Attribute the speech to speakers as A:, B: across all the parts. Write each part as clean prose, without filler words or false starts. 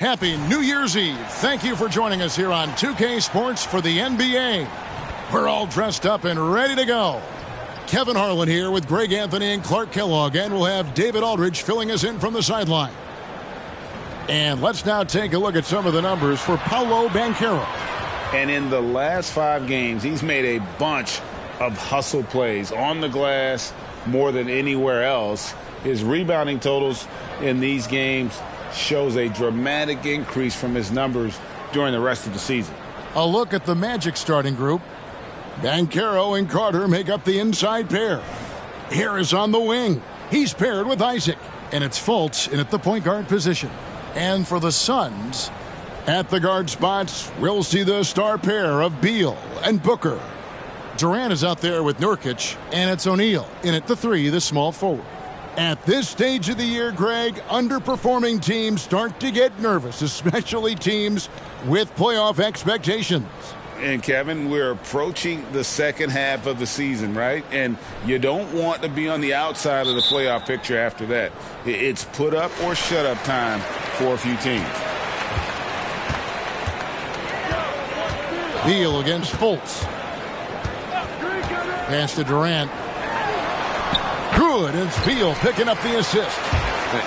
A: Happy New Year's Eve. Thank you for joining us here on 2K Sports for the NBA. We're all dressed up and ready to go. Kevin Harlan here with Greg Anthony and Clark Kellogg, and we'll have David Aldridge filling us in from the sideline. And let's now take a look at some of the numbers for Paolo Banchero.
B: And in the last 5 games, he's made a bunch of hustle plays on the glass more than anywhere else. His rebounding totals in these games shows a dramatic increase from his numbers during the rest of the season.
A: A look at the Magic starting group. Banchero and Carter make up the inside pair. Harris on the wing. He's paired with Isaac. And it's Fultz in at the point guard position. And for the Suns, at the guard spots, we'll see the star pair of Beal and Booker. Durant is out there with Nurkic, and it's O'Neal in at the 3, the small forward. At this stage of the year, Greg, underperforming teams start to get nervous, especially teams with playoff expectations.
B: And, Kevin, we're approaching the second half of the season, right? And you don't want to be on the outside of the playoff picture after that. It's put up or shut up time for a few teams.
A: Beal against Fultz. Pass to Durant. Good, and it's Beal picking up the assist.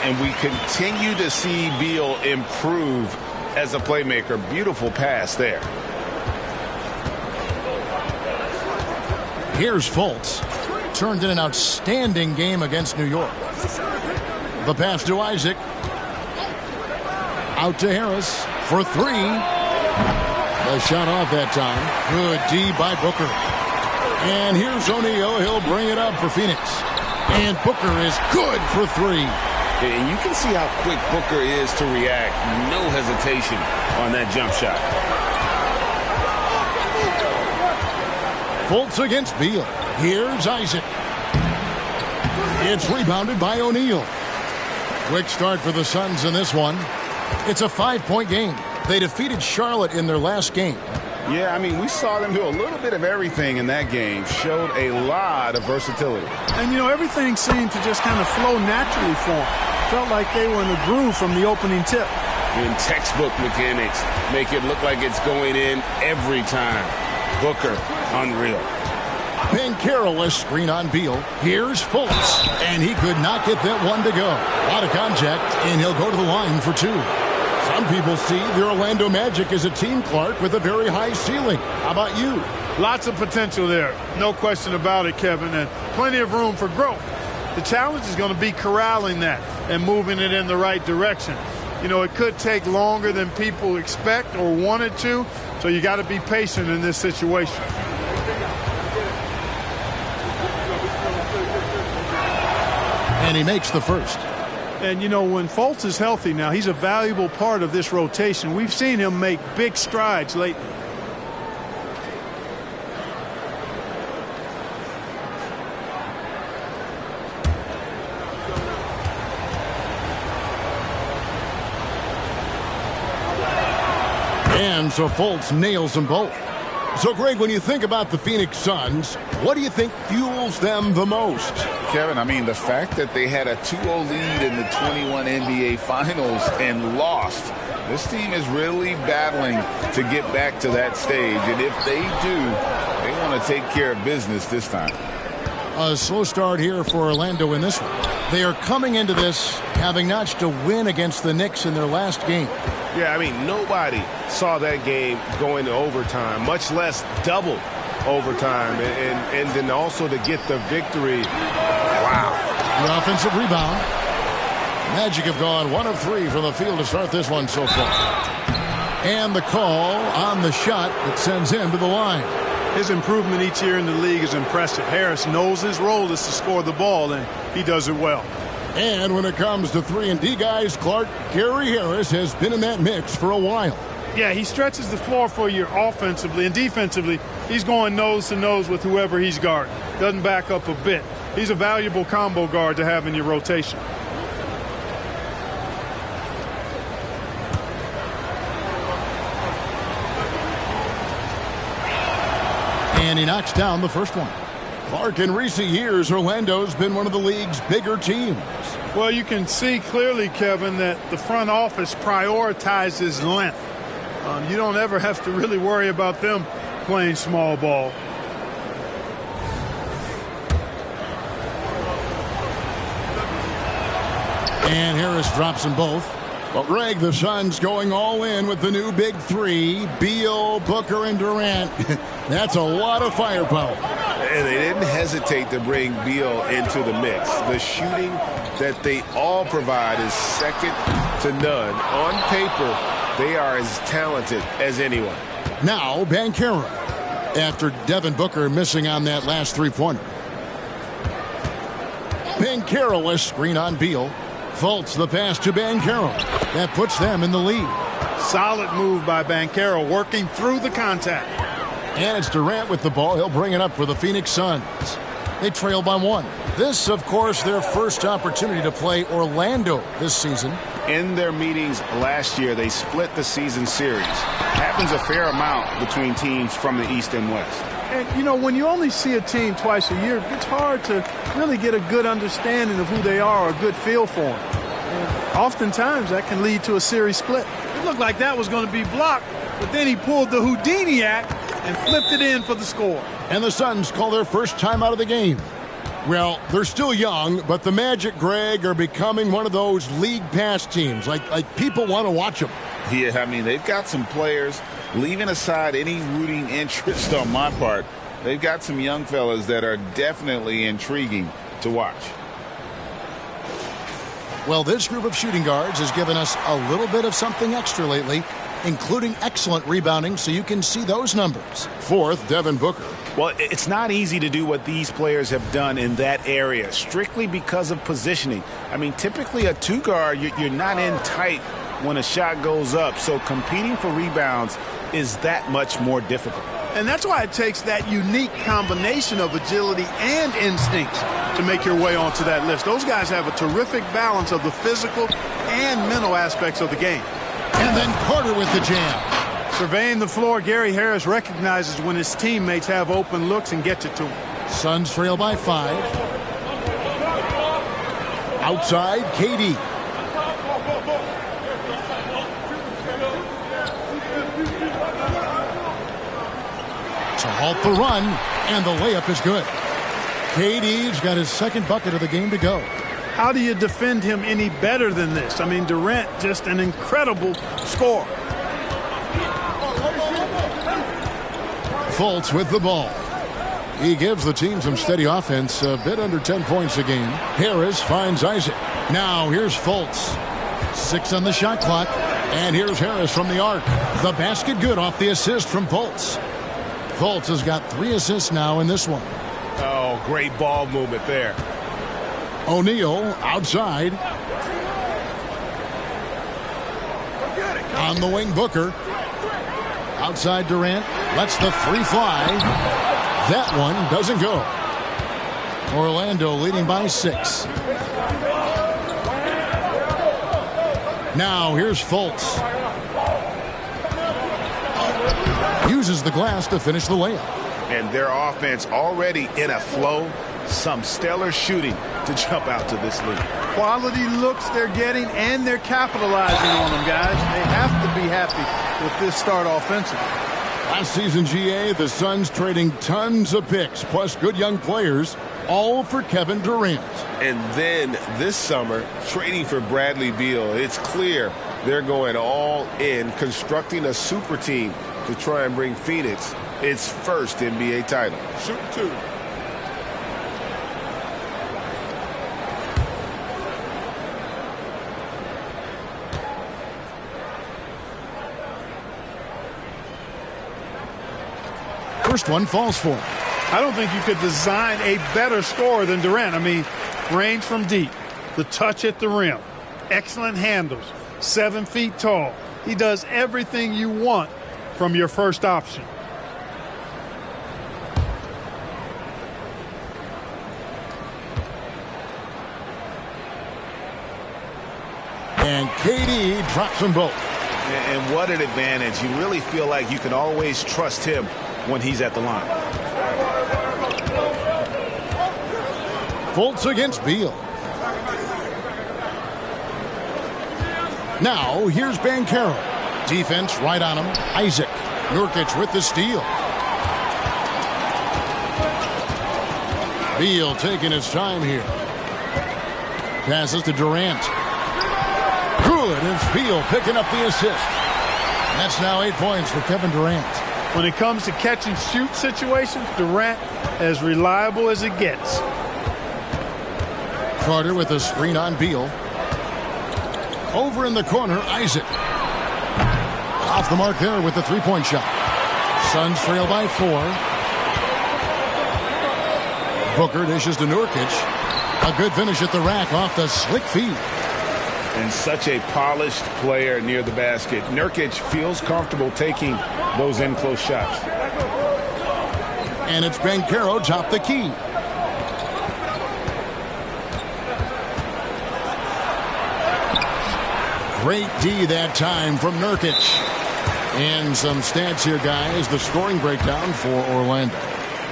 B: And we continue to see Beal improve as a playmaker. Beautiful pass there.
A: Here's Fultz. Turned in an outstanding game against New York. The pass to Isaac. Out to Harris for 3. The shot off that time. Good D by Booker. And here's O'Neal. He'll bring it up for Phoenix. And Booker is good for 3.
B: And you can see how quick Booker is to react. No hesitation on that jump shot.
A: Fultz against Beal. Here's Isaac. It's rebounded by O'Neal. Quick start for the Suns in this one. It's a 5-point game. They defeated Charlotte in their last game.
B: Yeah, I mean, we saw them do a little bit of everything in that game. Showed a lot of versatility.
C: And, you know, everything seemed to just kind of flow naturally for them. Felt like they were in a groove from the opening tip.
B: In textbook mechanics, make it look like it's going in every time. Booker, unreal.
A: Banchero a screen on Beal. Here's Fultz. And he could not get that one to go. A lot of contact, and he'll go to the line for 2. Some people see the Orlando Magic as a team, Clark, with a very high ceiling. How about you?
C: Lots of potential there. No question about it, Kevin, and plenty of room for growth. The challenge is going to be corralling that and moving it in the right direction. You know, it could take longer than people expect or wanted to, so you got to be patient in this situation.
A: And he makes the first.
C: And, you know, when Fultz is healthy now, he's a valuable part of this rotation. We've seen him make big strides lately.
A: And so Fultz nails them both. So, Greg, when you think about the Phoenix Suns, what do you think fuels them the most?
B: Kevin, I mean, the fact that they had a 2-0 lead in the 21 NBA Finals and lost. This team is really battling to get back to that stage. And if they do, they want to take care of business this time.
A: A slow start here for Orlando in this one. They are coming into this having notched a win against the Knicks in their last game.
D: Yeah, I mean, nobody saw that game going to overtime, much less double overtime. And then also to get the victory. Wow.
A: The offensive rebound. Magic have gone 1 of 3 from the field to start this one so far. And the call on the shot that sends him to the line.
C: His improvement each year in the league is impressive. Harris knows his role is to score the ball, and he does it well.
A: And when it comes to 3-and-D guys, Clark, Gary Harris has been in that mix for a while.
C: Yeah, he stretches the floor for you offensively, and defensively, he's going nose-to-nose with whoever he's guarding. Doesn't back up a bit. He's a valuable combo guard to have in your rotation.
A: And he knocks down the first one. Clark, in recent years, Orlando's been one of the league's bigger teams.
C: Well, you can see clearly, Kevin, that the front office prioritizes length. You don't ever have to really worry about them playing small ball.
A: And Harris drops them both. Well, Greg, the Suns going all in with the new big three, Beal, Booker, and Durant. That's a lot of firepower.
D: And they didn't hesitate to bring Beal into the mix. The shooting that they all provide is second to none. On paper, they are as talented as anyone.
A: Now, Banchero, after Devin Booker missing on that last three-pointer. Banchero, a screen on Beal. Fultz the pass to Banchero. That puts them in the lead.
C: Solid move by Banchero, working through the contact.
A: And it's Durant with the ball. He'll bring it up for the Phoenix Suns. They trail by one. This, of course, their first opportunity to play Orlando this season.
B: In their meetings last year, they split the season series. Happens a fair amount between teams from the East and West.
C: And, you know, when you only see a team twice a year, it's hard to really get a good understanding of who they are or a good feel for them. And oftentimes, that can lead to a series split. It looked like that was going to be blocked, but then he pulled the Houdini act and flipped it in for the score.
A: And the Suns call their first time out of the game. Well, they're still young, but the Magic, Greg, are becoming one of those league pass teams. Like people want to watch them.
B: Yeah, I mean, they've got some players, leaving aside any rooting interest on my part, they've got some young fellas that are definitely intriguing to watch.
A: Well, this group of shooting guards has given us a little bit of something extra lately, including excellent rebounding, so you can see those numbers. Fourth, Devin Booker.
B: Well, it's not easy to do what these players have done in that area, strictly because of positioning. I mean, typically a two guard, you're not in tight when a shot goes up, so competing for rebounds is that much more difficult.
C: And that's why it takes that unique combination of agility and instincts to make your way onto that list. Those guys have a terrific balance of the physical and mental aspects of the game.
A: And then Carter with the jam.
C: Surveying the floor, Gary Harris recognizes when his teammates have open looks and gets it to him.
A: Suns trail by 5. Outside, KD. To halt the run, and the layup is good. KD's got his second bucket of the game to go.
C: How do you defend him any better than this? I mean, Durant, just an incredible scorer.
A: Fultz with the ball. He gives the team some steady offense, a bit under 10 points a game. Harris finds Isaac. Now here's Fultz. 6 on the shot clock. And here's Harris from the arc. The basket good off the assist from Fultz. Fultz has got 3 assists now in this one.
D: Oh, great ball movement there.
A: O'Neal outside. On the wing, Booker. Outside Durant. Lets the 3 fly. That one doesn't go. Orlando leading by 6. Now here's Fultz. Uses the glass to finish the layup.
D: And their offense already in a flow. Some stellar shooting to jump out to this lead.
C: Quality looks they're getting, and they're capitalizing on them, guys. They have to be happy with this start offensively.
A: Last season, GA, the Suns trading tons of picks, plus good young players, all for Kevin Durant.
D: And then this summer, trading for Bradley Beal. It's clear they're going all in, constructing a super team to try and bring Phoenix its first NBA title.
C: Shoot 2.
A: First one falls for him.
C: I don't think you could design a better scorer than Durant. I mean, range from deep, the touch at the rim, excellent handles, 7 feet tall. He does everything you want from your first option.
A: And KD drops them both.
B: And what an advantage. You really feel like you can always trust him when he's at the line.
A: Fultz against Beal. Now, here's Banchero. Defense right on him. Isaac. Nurkic with the steal. Beal taking his time here. Passes to Durant. Good, and Beal picking up the assist. That's now 8 points for Kevin Durant.
C: When it comes to catch and shoot situations, Durant as reliable as it gets.
A: Carter with a screen on Beal. Over in the corner, Isaac. Off the mark there with the three-point shot. Suns trail by 4. Booker dishes to Nurkic. A good finish at the rack off the slick feed.
B: And such a polished player near the basket. Nurkic feels comfortable taking those in-close shots.
A: And it's Banchero top the key. Great D that time from Nurkic. And some stats here, guys. The scoring breakdown for Orlando.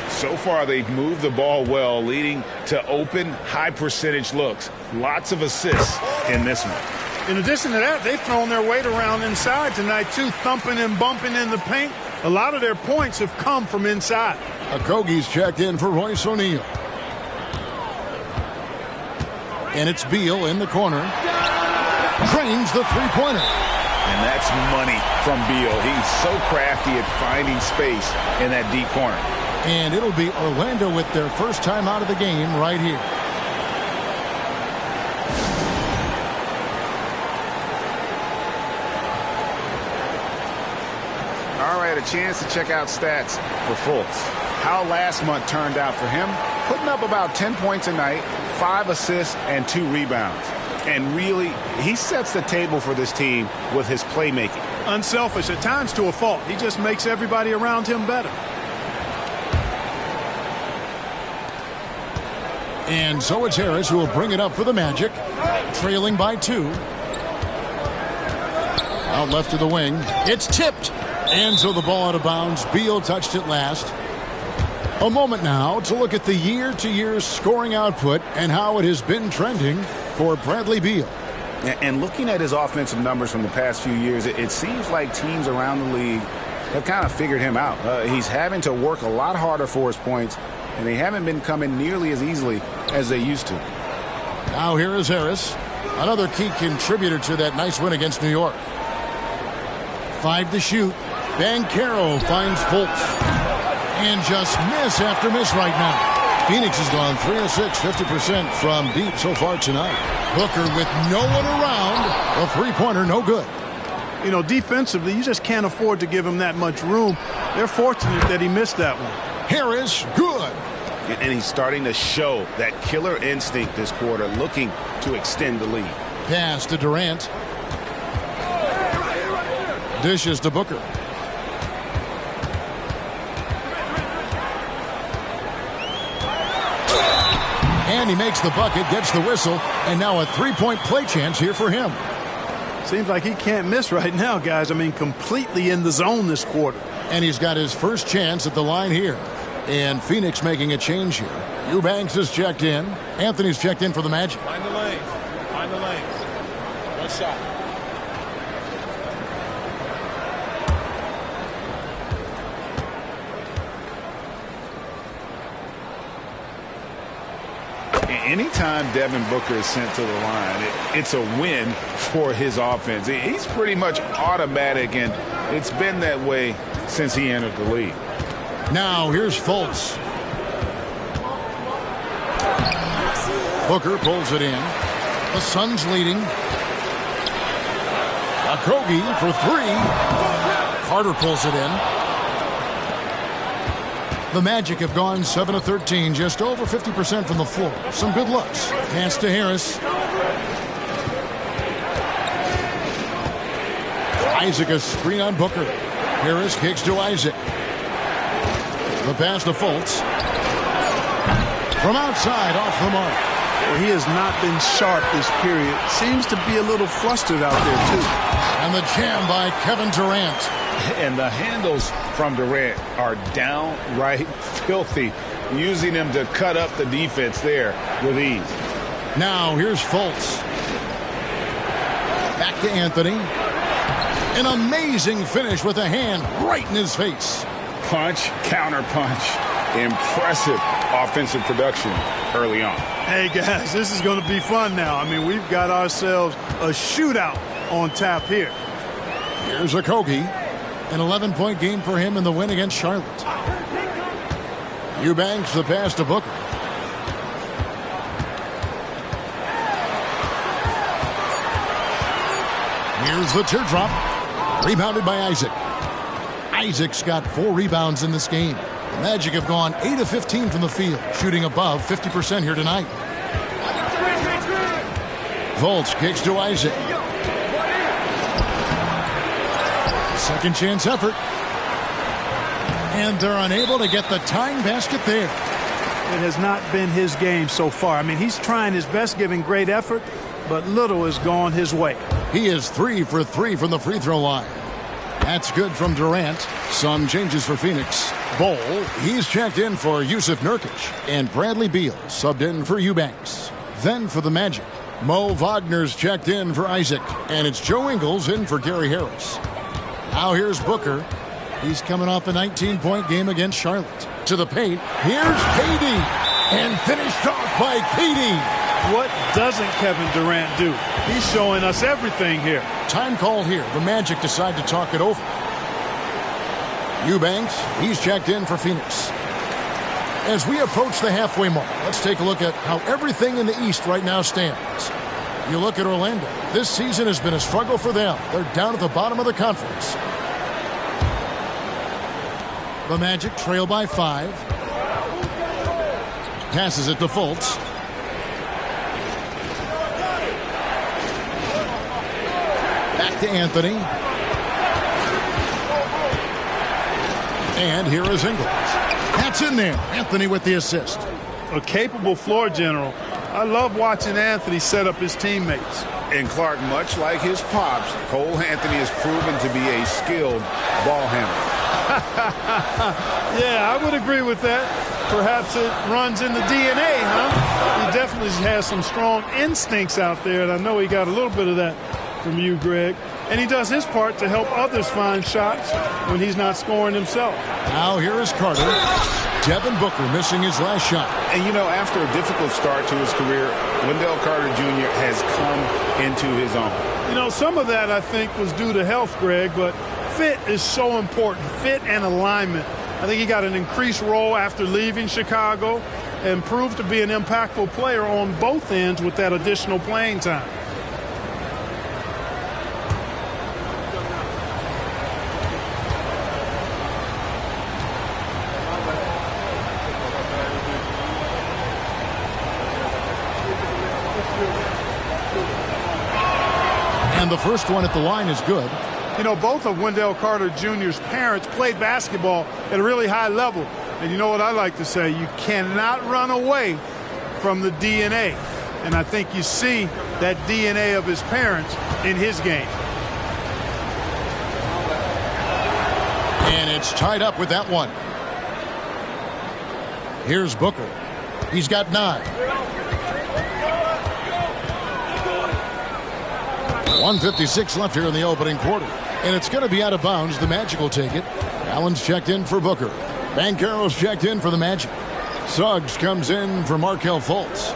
B: So far, they've moved the ball well, leading to open, high-percentage looks. Lots of assists in this one.
C: In addition to that, they've thrown their weight around inside tonight, too, thumping and bumping in the paint. A lot of their points have come from inside.
A: Okogie's checked in for Royce O'Neal. And it's Beal in the corner. Drains the three-pointer.
B: And that's money from Beal. He's so crafty at finding space in that deep corner.
A: And it'll be Orlando with their first time out of the game right here.
B: All right, a chance to check out stats for Fultz. How last month turned out for him, putting up about 10 points a night, 5 assists, and 2 rebounds. And really, he sets the table for this team with his playmaking.
C: Unselfish, at times to a fault. He just makes everybody around him better.
A: And so it's Harris who will bring it up for the Magic, trailing by 2. Out left to the wing. It's tipped. And so the ball out of bounds. Beal touched it last. A moment now to look at the year-to-year scoring output and how it has been trending for Bradley Beal.
B: And looking at his offensive numbers from the past few years, it seems like teams around the league have kind of figured him out. He's having to work a lot harder for his points, and they haven't been coming nearly as easily as they used to.
A: Now here is Harris, another key contributor to that nice win against New York. 5 to shoot. Banchero finds Fultz. And just miss after miss right now. Phoenix has gone 3 of 6, 50% from deep so far tonight. Booker with no one around. A three-pointer, no good.
C: You know, defensively, you just can't afford to give him that much room. They're fortunate that he missed that one.
A: Harris, good.
B: And he's starting to show that killer instinct this quarter, looking to extend the lead.
A: Pass to Durant. Dishes to Booker. And he makes the bucket, gets the whistle, and now a three-point play chance here for him.
C: Seems like he can't miss right now, guys. I mean, completely in the zone this quarter.
A: And he's got his first chance at the line here. And Phoenix making a change here. Eubanks has checked in. Anthony's checked in for the Magic.
E: Find the lanes. Find the lanes. One shot.
B: Anytime Devin Booker is sent to the line, it's a win for his offense. He's pretty much automatic, and it's been that way since he entered the league.
A: Now here's Fultz. Booker pulls it in. The Suns leading. Okogie for 3. Carter pulls it in. The Magic have gone 7 of 13, just over 50% from the floor. Some good looks. Pass to Harris. Isaac a screen on Booker. Harris kicks to Isaac. The pass to Fultz. From outside, off the mark.
C: Well, he has not been sharp this period. Seems to be a little flustered out there, too.
A: And the jam by Kevin Durant.
B: And the handles from Durant are downright filthy, using him to cut up the defense there with ease.
A: Now here's Fultz. Back to Anthony. An amazing finish with a hand right in his face.
B: Punch, counter punch. Impressive offensive production early on.
C: Hey, guys, this is going to be fun now. I mean, we've got ourselves a shootout on tap here.
A: Here's Okogie. An 11-point game for him in the win against Charlotte. Eubanks the pass to Booker. Here's the teardrop. Rebounded by Isaac. Isaac's got 4 rebounds in this game. The Magic have gone 8 of 15 from the field, shooting above 50% here tonight. Fultz kicks to Isaac. Second chance effort. And they're unable to get the tying basket there.
C: It has not been his game so far. I mean, he's trying his best, giving great effort, but little has gone his way.
A: He is 3 for 3 from the free throw line. That's good from Durant. Some changes for Phoenix. Bol, he's checked in for Yusuf Nurkic. And Bradley Beal subbed in for Eubanks. Then for the Magic, Mo Wagner's checked in for Isaac. And it's Joe Ingles in for Gary Harris. Now here's Booker. He's coming off a 19-point game against Charlotte. To the paint. Here's KD. And finished off by KD.
C: What doesn't Kevin Durant do? He's showing us everything here.
A: Time called here. The Magic decide to talk it over. Eubanks, he's checked in for Phoenix. As we approach the halfway mark, let's take a look at how everything in the East right now stands. You look at Orlando. This season has been a struggle for them. They're down at the bottom of the conference. The Magic trail by 5. Passes it to Fultz. Back to Anthony. And here is Ingles. That's in there. Anthony with the assist.
C: A capable floor general. I love watching Anthony set up his teammates.
B: And Clark, much like his pops, Cole Anthony has proven to be a skilled ball handler.
C: Yeah, I would agree with that. Perhaps it runs in the DNA, huh? He definitely has some strong instincts out there, and I know he got a little bit of that from you, Greg. And he does his part to help others find shots when he's not scoring himself.
A: Now here is Carter. Devin Booker missing his last shot.
B: And, you know, after a difficult start to his career, Wendell Carter Jr. has come into his own.
C: You know, some of that, I think, was due to health, Greg, but fit is so important. Fit and alignment. I think he got an increased role after leaving Chicago and proved to be an impactful player on both ends with that additional playing time.
A: And the first one at the line is good.
C: You know, both of Wendell Carter Jr.'s parents played basketball at a really high level. And you know what I like to say? You cannot run away from the DNA. And I think you see that DNA of his parents in his game.
A: And it's tied up with that one. Here's Booker. He's got 9. 1:56 left here in the opening quarter. And it's going to be out of bounds. The Magic will take it. Allen's checked in for Booker. Banchero's checked in for the Magic. Suggs comes in for Markelle Fultz.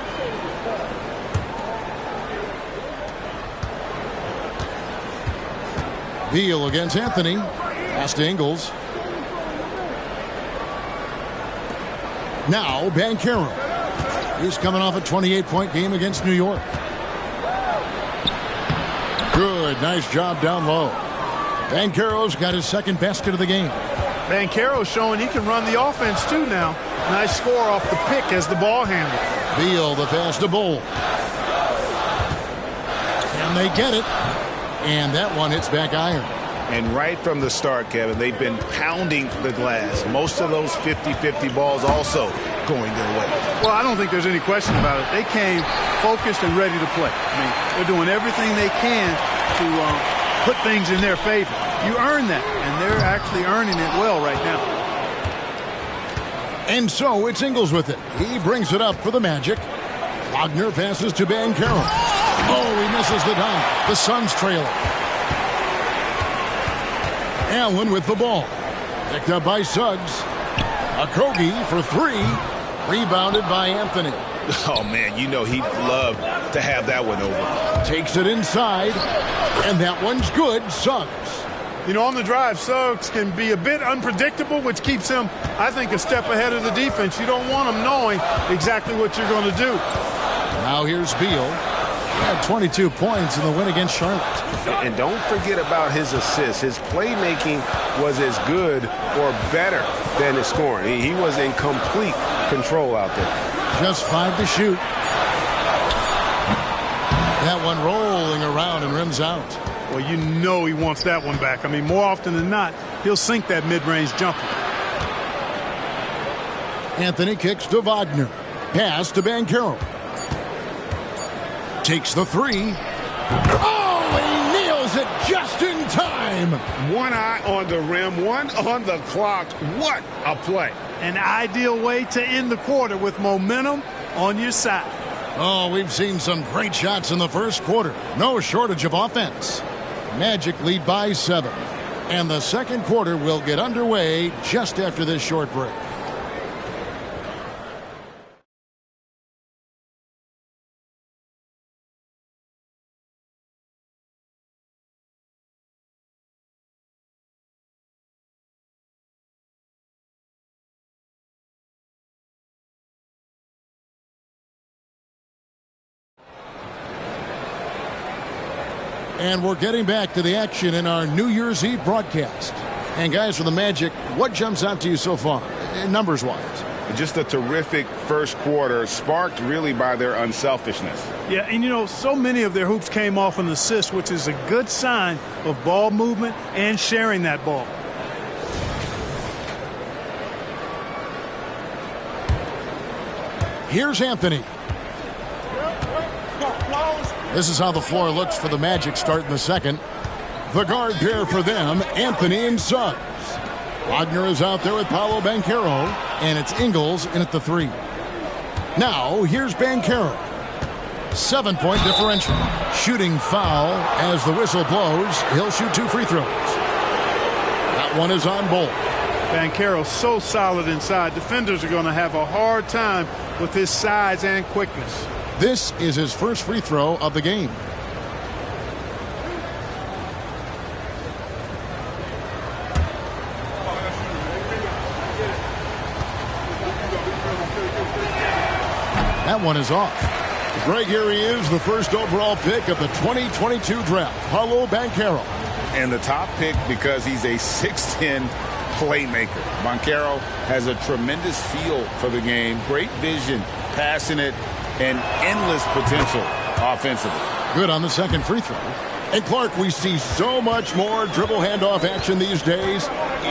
A: Beal against Anthony. Pass to Ingles. Now Banchero. He's coming off a 28-point game against New York. Good, nice job down low. Banchero's got his second basket of the game.
C: Banchero's showing he can run the offense too now. Nice score off the pick as the ball handler.
A: Beal the pass to Bol. And they get it. And that one hits back iron.
B: And right from the start, Kevin, they've been pounding the glass. Most of those 50-50 balls also going their way.
C: Well, I don't think there's any question about it. They came focused and ready to play. I mean, they're doing everything they can to put things in their favor. You earn that, and they're actually earning it well right now.
A: And so it's Ingles with it. He brings it up for the Magic. Wagner passes to Banchero. Oh, he misses the dunk. The Suns trail it. Allen with the ball. Picked up by Suggs. Okogie for three. Rebounded by Anthony.
B: Oh, man, you know he'd love to have that one over.
A: Takes it inside. And that one's good. Suggs.
C: You know, on the drive, Suggs can be a bit unpredictable, which keeps him, I think, a step ahead of the defense. You don't want him knowing exactly what you're going to do.
A: Now here's Beal. He had 22 points in the win against Charlotte.
D: And don't forget about his assists. His playmaking was as good or better than his scoring. He was in complete control out there.
A: Just 5 to shoot. That one rolling around and rims out.
C: Well, you know he wants that one back. I mean, more often than not, he'll sink that mid-range jumper.
A: Anthony kicks to Wagner. Pass to Banchero. Takes the three. Oh, he nails it just in time.
B: One eye on the rim, one on the clock. What a play.
C: An ideal way to end the quarter with momentum on your side.
A: Oh, we've seen some great shots in the first quarter. No shortage of offense. Magic lead by 7. And the second quarter will get underway just after this short break. And we're getting back to the action in our New Year's Eve broadcast. And guys, for the Magic, what jumps out to you so far, numbers-wise?
B: Just a terrific first quarter, sparked really by their unselfishness.
C: Yeah, and you know, so many of their hoops came off an assist, which is a good sign of ball movement and sharing that ball.
A: Here's Anthony. This is how the floor looks for the Magic starting the second. The guard pair for them, Anthony and Suggs. Wagner is out there with Paolo Banchero, and it's Ingles in at the 3. Now, here's Banchero. 7-point differential. Shooting foul as the whistle blows. He'll shoot 2 free throws. That one is on Bol.
C: Banchero so solid inside. Defenders are going to have a hard time with his size and quickness.
A: This is his first free throw of the game. That one is off. Greg, here he is, the first overall pick of the 2022 draft, Paolo Banchero.
B: And the top pick because he's a 6'10 playmaker. Banchero has a tremendous feel for the game, great vision, passing it, and endless potential offensively.
A: Good on the second free throw. And Clark, we see so much more dribble handoff action these days.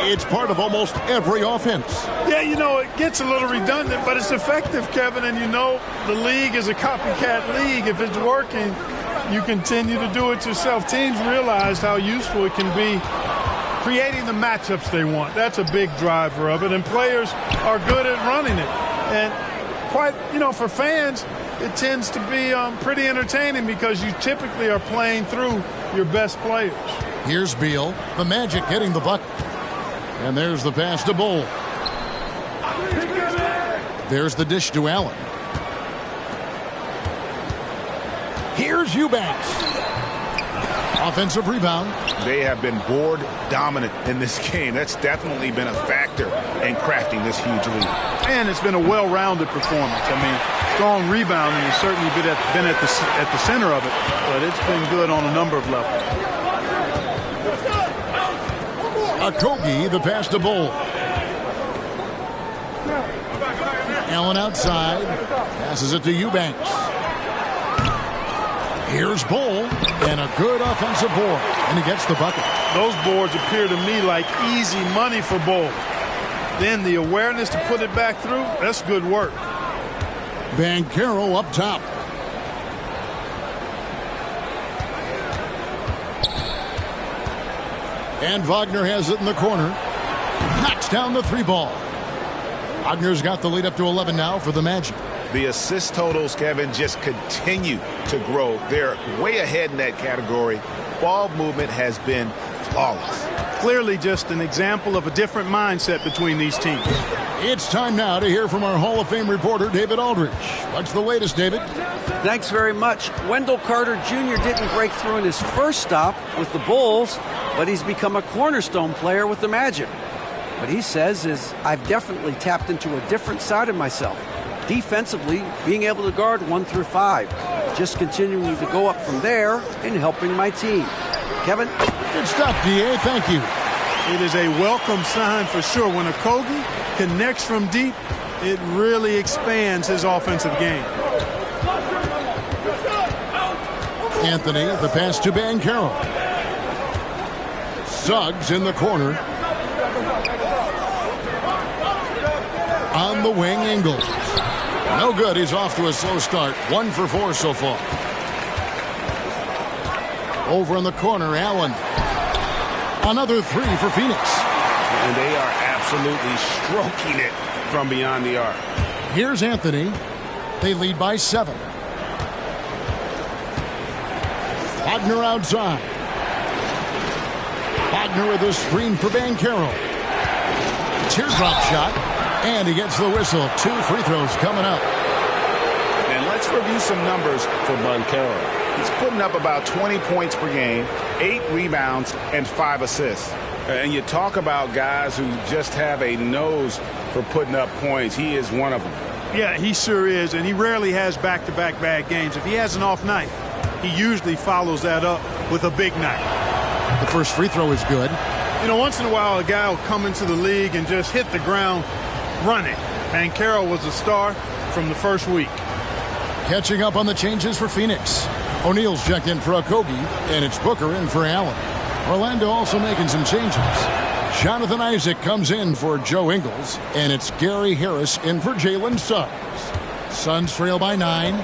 A: It's part of almost every offense.
C: Yeah, you know, it gets a little redundant, but it's effective, Kevin. And you know, the league is a copycat league. If it's working, you continue to do it yourself. Teams realize how useful it can be creating the matchups they want. That's a big driver of it. And players are good at running it. And quite, you know, for fans, it tends to be pretty entertaining because you typically are playing through your best players.
A: Here's Beal, the Magic getting the bucket. And there's the pass to Bol. There's the dish to Allen. Here's Eubanks. Offensive rebound.
B: They have been board dominant in this game. That's definitely been a factor in crafting this huge lead.
C: And it's been a well-rounded performance. I mean, strong rebounding has certainly been at the center of it, but it's been good on a number of levels.
A: Okogie, the pass to Bol. Allen outside. Passes it to Eubanks. Here's Bol, and a good offensive board, and he gets the bucket.
C: Those boards appear to me like easy money for Bol. Then the awareness to put it back through, that's good work.
A: Banchero up top. And Wagner has it in the corner. Knocks down the 3 ball. Wagner's got the lead up to 11 now for the Magic.
B: The assist totals, Kevin, just continue to grow. They're way ahead in that category. Ball movement has been flawless.
C: Clearly just an example of a different mindset between these teams.
A: It's time now to hear from our Hall of Fame reporter, David Aldridge. What's the latest, David?
F: Thanks very much. Wendell Carter Jr. didn't break through in his first stop with the Bulls, but he's become a cornerstone player with the Magic. What he says is, I've definitely tapped into a different side of myself. Defensively, being able to guard 1 through 5. Just continuing to go up from there and helping my team. Kevin?
A: Good stuff, D.A. Thank you.
C: It is a welcome sign for sure. When Okogie connects from deep, it really expands his offensive game.
A: Anthony, the pass to Banchero. Suggs in the corner. On the wing, Ingles. No good. He's off to a slow start. 1 for 4 so far. Over in the corner, Allen. Another 3 for Phoenix.
B: And they are absolutely stroking it from beyond the arc.
A: Here's Anthony. They lead by 7. Wagner outside. Wagner with a screen for Banchero. Teardrop shot. And he gets the whistle. 2 free throws coming up.
B: And let's review some numbers for Banchero. He's putting up about 20 points per game, 8 rebounds, and 5 assists. And you talk about guys who just have a nose for putting up points. He is one of them.
C: Yeah, he sure is, and he rarely has back-to-back bad games. If he has an off night, he usually follows that up with a big night.
A: The first free throw is good.
C: You know, once in a while, a guy will come into the league and just hit the ground running. Banchero was a star from the first week.
A: Catching up on the changes for Phoenix. O'Neal's checked in for Okogie, and it's Booker in for Allen. Orlando also making some changes. Jonathan Isaac comes in for Joe Ingles, and it's Gary Harris in for Jalen Suggs. Suns trail by 9.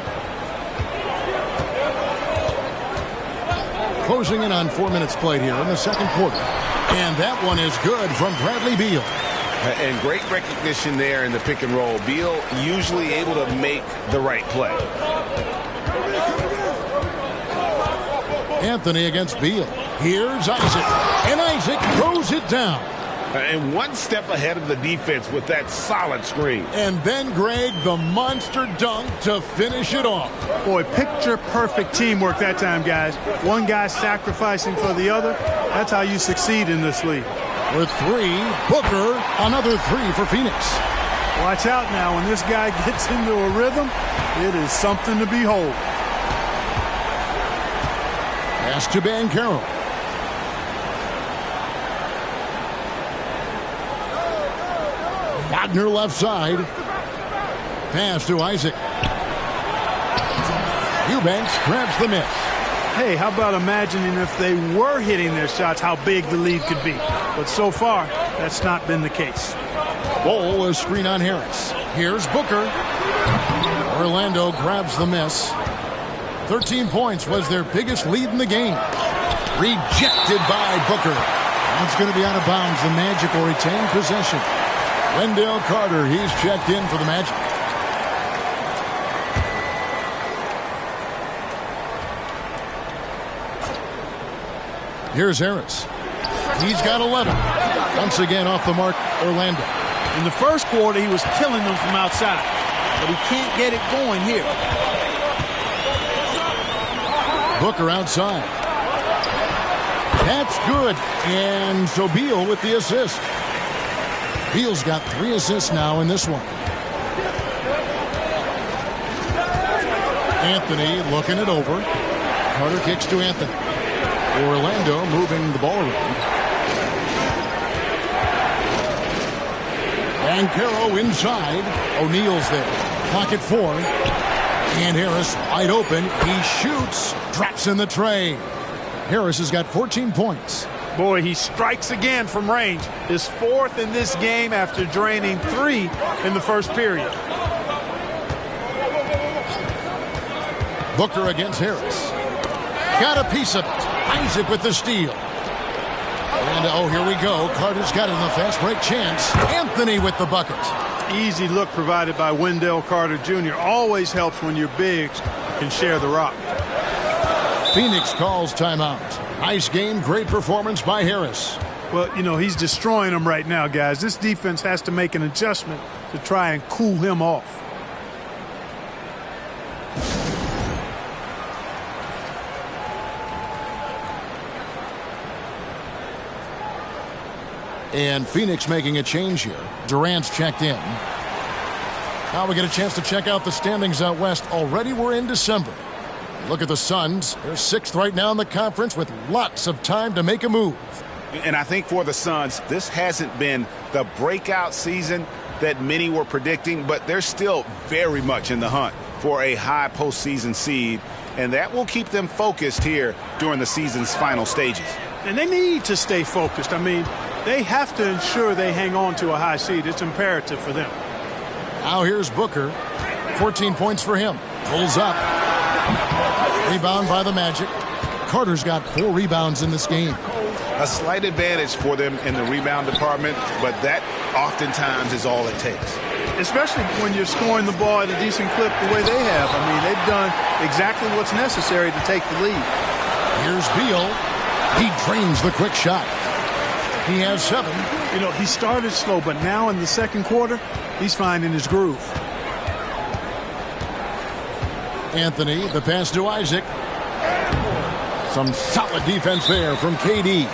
A: Closing in on 4 minutes played here in the second quarter. And that one is good from Bradley Beal.
B: And great recognition there in the pick and roll. Beal usually able to make the right play.
A: Anthony against Beal. Here's Isaac. And Isaac throws it down.
B: And one step ahead of the defense with that solid screen.
A: And then Greg, the monster dunk to finish it off.
C: Boy, picture-perfect teamwork that time, guys. One guy sacrificing for the other. That's how you succeed in this league.
A: With 3, Booker, another 3 for Phoenix.
C: Watch out now. When this guy gets into a rhythm, it is something to behold.
A: Pass to Banchero. Wagner left side. Pass to Isaac. Eubanks grabs the miss.
C: Hey, how about imagining if they were hitting their shots, how big the lead could be. But so far, that's not been the case.
A: Bol a screen on Harris. Here's Booker. Orlando grabs the miss. 13 points was their biggest lead in the game. Rejected by Booker. That's going to be out of bounds. The Magic will retain possession. Wendell Carter, he's checked in for the Magic. Here's Harris. He's got 11. Once again off the mark, Orlando.
C: In the first quarter, he was killing them from outside. But he can't get it going here.
A: Booker outside. That's good. And so Beal with the assist. Beal's got 3 assists now in this one. Anthony looking it over. Carter kicks to Anthony. Orlando moving the ball around. Banchero inside. O'Neal's there. Clock at 4. And Harris wide open. He shoots. Drops in the tray. Harris has got 14 points.
C: Boy, he strikes again from range. His 4th in this game after draining 3 in the first period.
A: Booker against Harris. Got a piece of it. Isaac with the steal. And And, oh, here we go. Carter's got it in the fast break chance. Anthony with the bucket.
C: Easy look provided by Wendell Carter Jr. Always helps when your bigs can share the rock.
A: Phoenix calls timeout. Nice game, great performance by Harris.
C: Well, you know, he's destroying them right now, guys. This defense has to make an adjustment to try and cool him off.
A: And Phoenix making a change here. Durant's checked in. Now we get a chance to check out the standings out west. Already we're in December. Look at the Suns. They're 6th right now in the conference with lots of time to make a move.
B: And I think for the Suns, this hasn't been the breakout season that many were predicting, but they're still very much in the hunt for a high postseason seed, and that will keep them focused here during the season's final stages.
C: And they need to stay focused. I mean, they have to ensure they hang on to a high seed. It's imperative for them.
A: Now here's Booker. 14 points for him. Pulls up. Rebound by the Magic. Carter's got 4 rebounds in this game.
B: A slight advantage for them in the rebound department, but that oftentimes is all it takes.
C: Especially when you're scoring the ball at a decent clip the way they have. I mean, they've done exactly what's necessary to take the lead.
A: Here's Beal. He drains the quick shot. He has 7.
C: You know, he started slow, but now in the second quarter, he's finding his groove.
A: Anthony, the pass to Isaac. Some solid defense there from KD.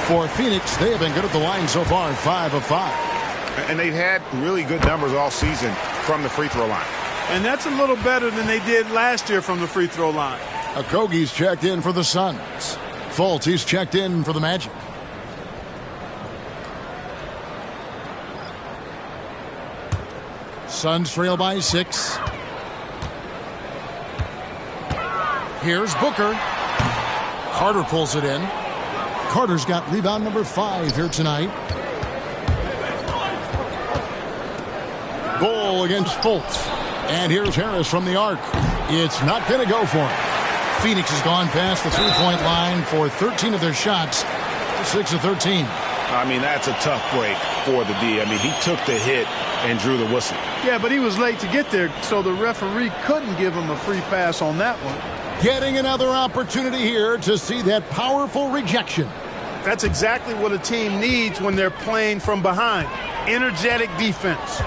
A: For Phoenix, they have been good at the line so far, 5 of 5.
B: And they've had really good numbers all season from the free throw line.
C: And that's a little better than they did last year from the free throw line.
A: Okogie's checked in for the Suns. Fultz, he's checked in for the Magic. Suns trail by 6. Here's Booker. Carter pulls it in. Carter's got rebound number 5 here tonight. Goal against Fultz. And here's Harris from the arc. It's not going to go for him. Phoenix has gone past the three-point line for 13 of their shots. 6 of 13.
B: I mean, that's a tough break for the D. I mean, he took the hit and drew the whistle.
C: Yeah, but he was late to get there, so the referee couldn't give him a free pass on that one.
A: Getting another opportunity here to see that powerful rejection.
C: That's exactly what a team needs when they're playing from behind. Energetic defense.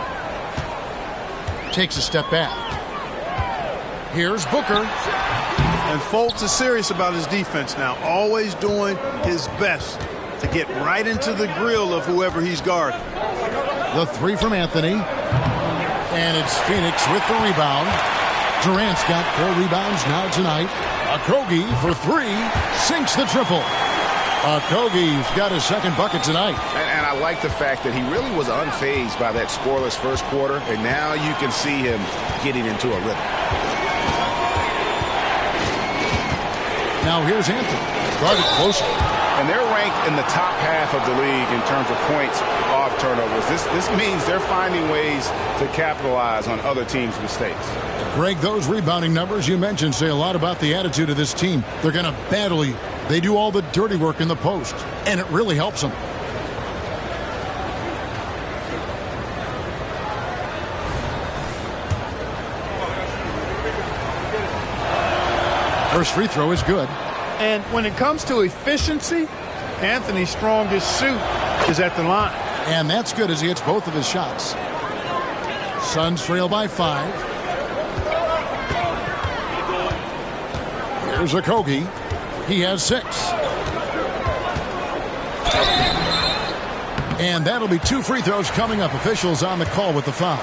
A: Takes a step back. Here's Booker.
C: And Fultz is serious about his defense now, always doing his best to get right into the grill of whoever he's guarding.
A: The 3 from Anthony. And it's Phoenix with the rebound. Durant's got 4 rebounds now tonight. Okogie for 3. Sinks the triple. Okogie's got his second bucket tonight.
B: And I like the fact that he really was unfazed by that scoreless first quarter. And now you can see him getting into a rhythm.
A: Now here's Anthony. Guarded closely.
B: And they're ranked in the top half of the league in terms of points off turnovers. This means they're finding ways to capitalize on other teams' mistakes.
A: Greg, those rebounding numbers you mentioned say a lot about the attitude of this team. They're going to battle you. They do all the dirty work in the post, and it really helps them. First free throw is good.
C: And when it comes to efficiency, Anthony's strongest suit is at the line.
A: And that's good as he hits both of his shots. Suns trail by 5. Here's Okogie. He has 6. And that'll be 2 free throws coming up. Officials on the call with the foul.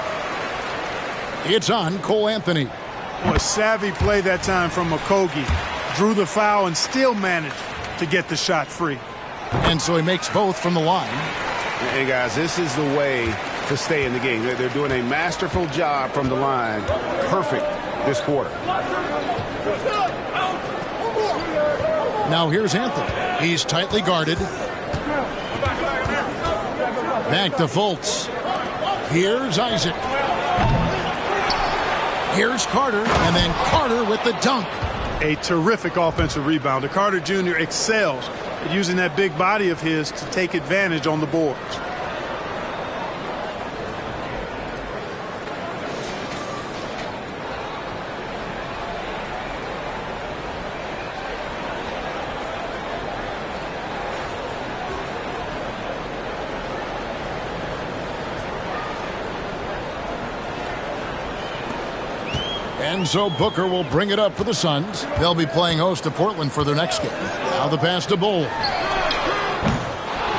A: It's on Cole Anthony.
C: A savvy play that time from Okogie. Drew the foul and still managed to get the shot free.
A: And so he makes both from the line.
B: Hey, guys, this is the way to stay in the game. They're doing a masterful job from the line. Perfect this quarter.
A: Now here's Anthony. He's tightly guarded. Back to Fultz. Here's Isaac. Here's Carter, and then Carter with the dunk.
C: A terrific offensive rebounder. Carter Jr. excels using that big body of his to take advantage on the boards.
A: And so Booker will bring it up for the Suns. They'll be playing host to Portland for their next game. Now the pass to Bull.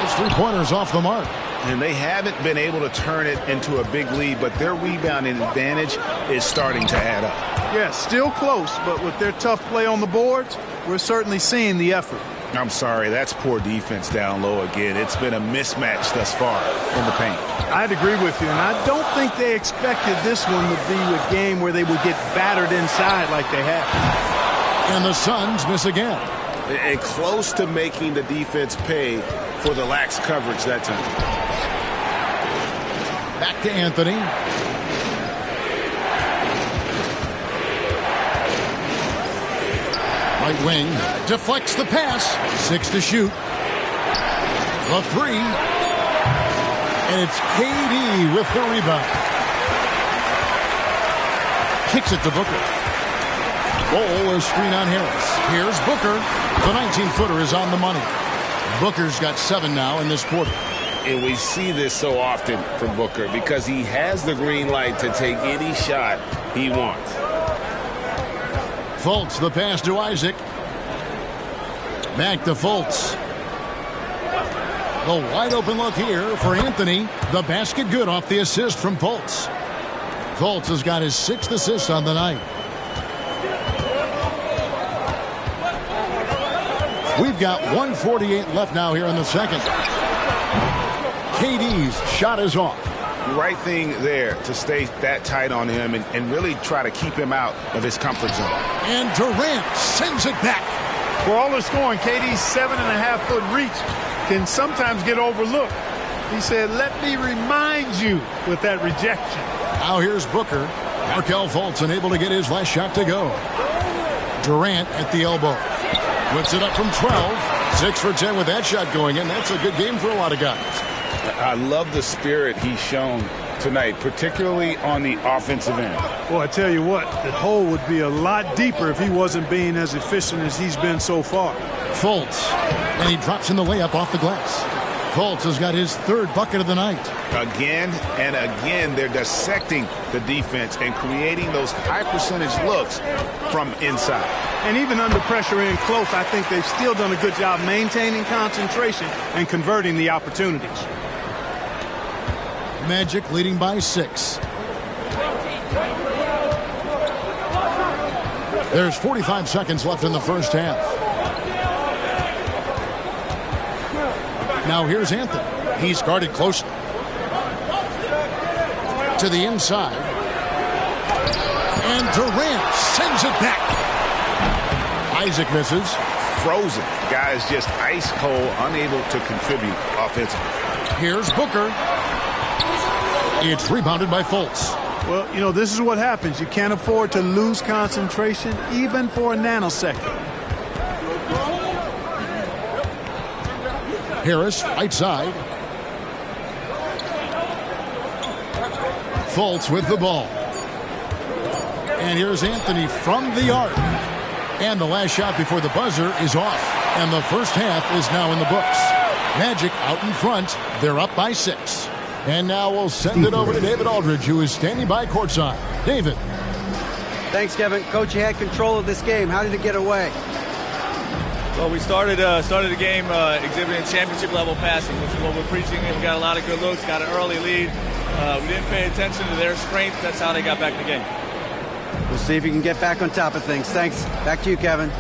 A: His three-pointers off the mark.
B: And they haven't been able to turn it into a big lead, but their rebounding advantage is starting to add up.
C: Yeah, still close, but with their tough play on the boards, we're certainly seeing the effort.
B: I'm sorry, that's poor defense down low again. It's been a mismatch thus far in the paint.
C: I'd agree with you, and I don't think they expected this one to be a game where they would get battered inside like they have.
A: And the Suns miss again.
D: And close to making the defense pay for the lax coverage that time.
A: Back to Anthony. Right wing deflects the pass. 6 to shoot. The three. And it's KD with the rebound. Kicks it to Booker. Ball, a screen on Harris. Here's Booker. The 19-footer is on the money. Booker's got 7 now in this quarter.
B: And we see this so often from Booker because he has the green light to take any shot he wants.
A: Fultz, the pass to Isaac. Back to Fultz. The wide open look here for Anthony. The basket good off the assist from Fultz. Fultz has got his 6th assist on the night. We've got 1:48 left now here in the second. KD's shot is off.
B: Right thing there to stay that tight on him and really try to keep him out of his comfort zone.
A: And Durant sends it back.
C: For all the scoring, KD's 7.5-foot reach can sometimes get overlooked. He said, "Let me remind you," with that rejection.
A: Now here's Booker. Markelle Fultz unable to get his last shot to go. Durant at the elbow. Puts it up from 12. 6 for 10 with that shot going in. That's a good game for a lot of guys.
B: I love the spirit he's shown tonight, particularly on the offensive end.
C: Well, I tell you what, the hole would be a lot deeper if he wasn't being as efficient as he's been so far.
A: Fultz. And he drops in the layup off the glass. Fultz has got his 3rd bucket of the night.
B: Again and again, they're dissecting the defense and creating those high-percentage looks from inside.
C: And even under pressure in close, I think they've still done a good job maintaining concentration and converting the opportunities.
A: Magic leading by 6. There's 45 seconds left in the first half. Now here's Anthony. He's guarded closely. To the inside. And Durant sends it back. Isaac misses.
B: Frozen. Guys just ice cold, unable to contribute offensively.
A: Here's Booker. It's rebounded by Fultz.
C: Well, you know, this is what happens. You can't afford to lose concentration even for a nanosecond.
A: Harris, right side. Fultz with the ball. And here's Anthony from the arc. And the last shot before the buzzer is off. And the first half is now in the books. Magic out in front. They're up by 6. And now we'll send it over to David Aldridge, who is standing by courtside. David.
F: Thanks, Kevin. Coach, you had control of this game. How did it get away?
E: Well, we started the game exhibiting championship-level passing, which is what we're preaching. We got a lot of good looks, got an early lead. We didn't pay attention to their strength. That's how they got back in the game.
F: We'll see if you can get back on top of things. Thanks. Back to you, Kevin.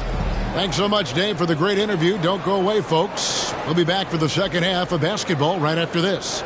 A: Thanks so much, Dave, for the great interview. Don't go away, folks. We'll be back for the second half of basketball right after this.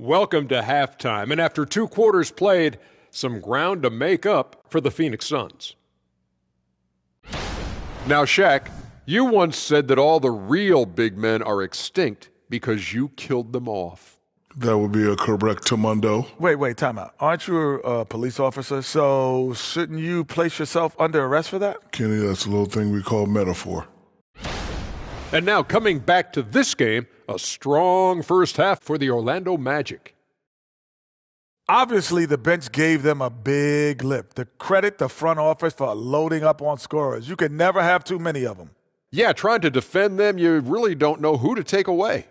G: Welcome to halftime, and after 2 quarters played, some ground to make up for the Phoenix Suns. Now, Shaq, you once said that all the real big men are extinct because you killed them off.
H: That would be a correctamundo.
I: Wait, time out. Aren't you a police officer? So shouldn't you place yourself under arrest for that?
H: Kenny, that's a little thing we call metaphor.
G: And now coming back to this game, a strong first half for the Orlando Magic.
I: Obviously, the bench gave them a big lift. To credit the front office for loading up on scorers. You can never have too many of them.
G: Yeah, trying to defend them, you really don't know who to take away.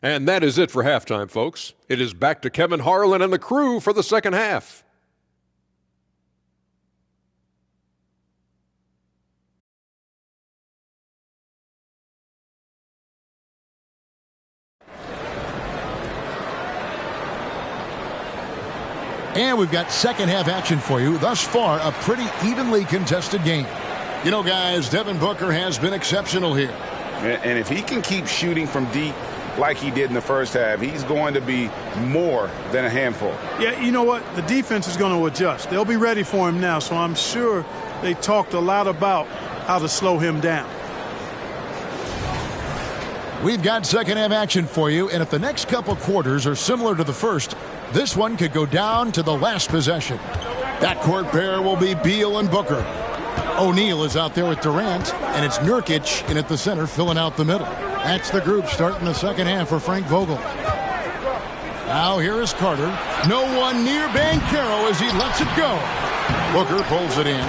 G: And that is it for halftime, folks. It is back to Kevin Harlan and the crew for the second half.
A: And we've got second half action for you. Thus far, a pretty evenly contested game. You know, guys, Devin Booker has been exceptional here.
B: And if he can keep shooting from deep like he did in the first half, he's going to be more than a handful.
C: Yeah, you know what? The defense is going to adjust. They'll be ready for him now, so I'm sure they talked a lot about how to slow him down.
A: We've got second half action for you, and if the next couple quarters are similar to the first, this one could go down to the last possession. That court pair will be Beal and Booker. O'Neal is out there with Durant, and it's Nurkic in at the center filling out the middle. That's the group starting the second half for Frank Vogel. Now here is Carter. No one near Banchero as he lets it go. Booker pulls it in.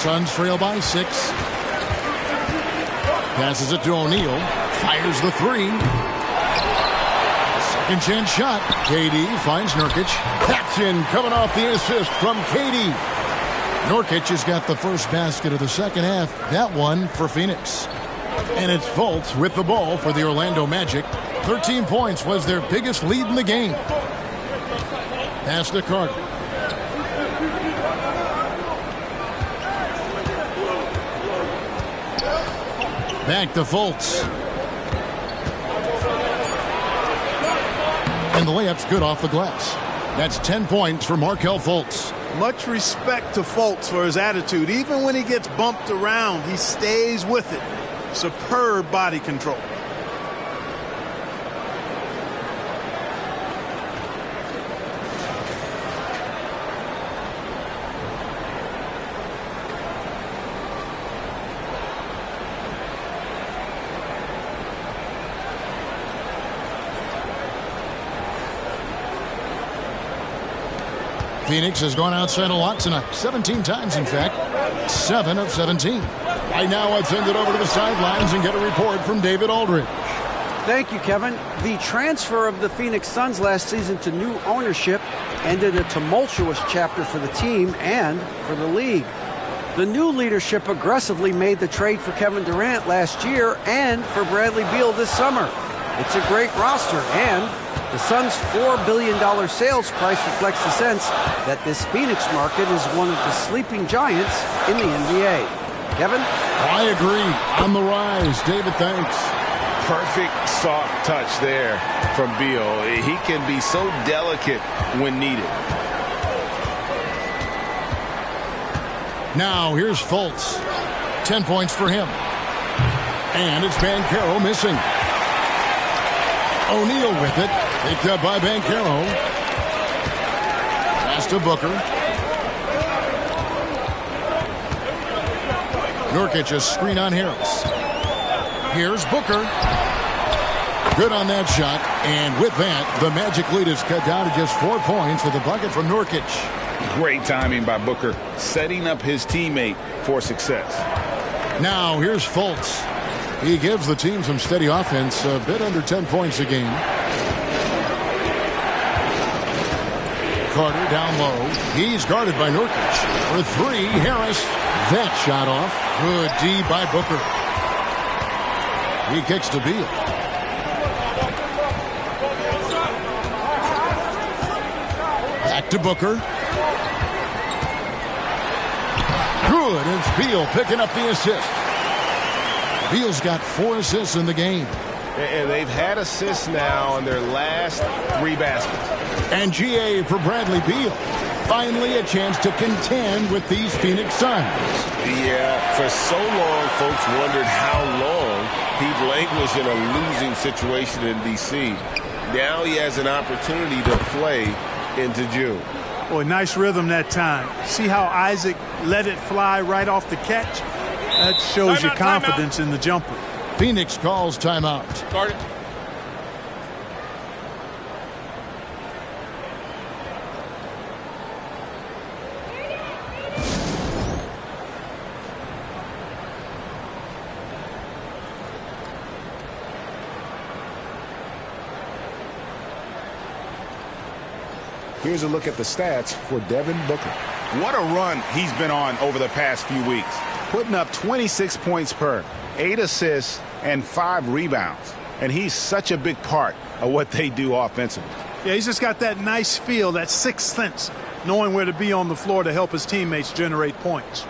A: Suns trail by 6. Passes it to O'Neal. Fires the 3. Second chance shot. KD finds Nurkic. That's in, coming off the assist from KD. Nurkic has got the first basket of the second half. That one for Phoenix. And it's Fultz with the ball for the Orlando Magic. 13 points was their biggest lead in the game. Pass to Carter. Back to Fultz. And the layup's good off the glass. That's 10 points for Markelle Fultz.
C: Much respect to Fultz for his attitude. Even when he gets bumped around, he stays with it. Superb body control.
A: Phoenix has gone outside a lot tonight. 17 times, in fact. 7 of 17. Right now, let's send it over to the sidelines and get a report from David Aldridge.
F: Thank you, Kevin. The transfer of the Phoenix Suns last season to new ownership ended a tumultuous chapter for the team and for the league. The new leadership aggressively made the trade for Kevin Durant last year and for Bradley Beal this summer. It's a great roster, and the Suns' $4 billion sales price reflects the sense that this Phoenix market is one of the sleeping giants in the NBA. Kevin?
A: I agree. On the rise. David, thanks.
B: Perfect soft touch there from Beal. He can be so delicate when needed.
A: Now here's Fultz. 10 points for him. And it's Banchero missing. O'Neal with it. Picked up by Banchero. Pass to Booker. Nurkic a screen on Harris. Here's Booker. Good on that shot. And with that, the Magic lead is cut down to just 4 points with a bucket from Nurkic.
B: Great timing by Booker, setting up his teammate for success.
A: Now here's Fultz. He gives the team some steady offense, a bit under 10 points a game. Carter down low. He's guarded by Nurkic. For 3, Harris. That shot off. Good D by Booker. He kicks to Beal. Back to Booker. Good. It's Beal picking up the assist. Beal's got 4 assists in the game.
D: And they've had assists now on their last 3 baskets.
A: And GA for Bradley Beal. Finally a chance to contend with these Phoenix Suns.
D: Yeah, for so long, folks wondered how long he'd languish in a losing situation in D.C. Now he has an opportunity to play into June.
C: Boy, nice rhythm that time. See how Isaac let it fly right off the catch? That shows you confidence in the jumper.
A: Phoenix calls timeout.
G: Garden.
B: Here's a look at the stats for Devin Booker. What a run he's been on over the past few weeks. Putting up 26 points per, 8 assists, and 5 rebounds. And he's such a big part of what they do offensively.
C: Yeah, he's just got that nice feel, that sixth sense, knowing where to be on the floor to help his teammates generate points.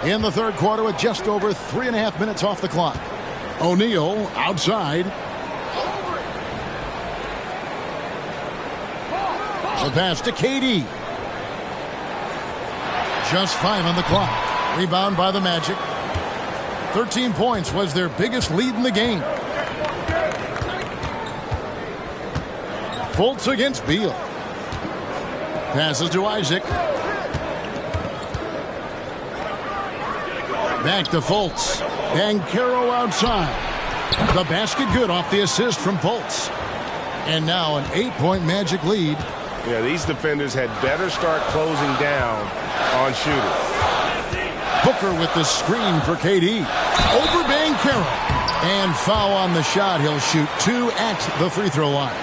A: In the third quarter with just over 3.5 minutes off the clock. O'Neal outside. The pass to KD. Just 5 on the clock. Rebound by the Magic. 13 points was their biggest lead in the game. Fultz against Beal. Passes to Isaac. Back to Fultz. Banchero outside. The basket good off the assist from Fultz. And now an 8-point Magic lead.
D: Yeah, these defenders had better start closing down on shooters.
A: Booker with the screen for KD. Over Banchero. And foul on the shot. He'll shoot 2 at the free throw line.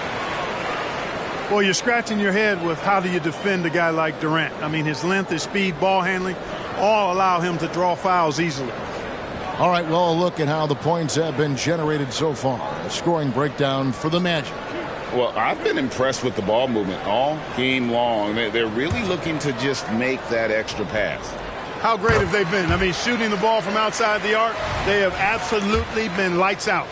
C: Well, you're scratching your head with how do you defend a guy like Durant. I mean, his length, his speed, ball handling, all allow him to draw fouls easily.
A: All right, well, a look at how the points have been generated so far. A scoring breakdown for the Magic.
B: Well, I've been impressed with the ball movement all game long. They're really looking to just make that extra pass.
C: How great have they been? I mean, shooting the ball from outside the arc, they have absolutely been lights out.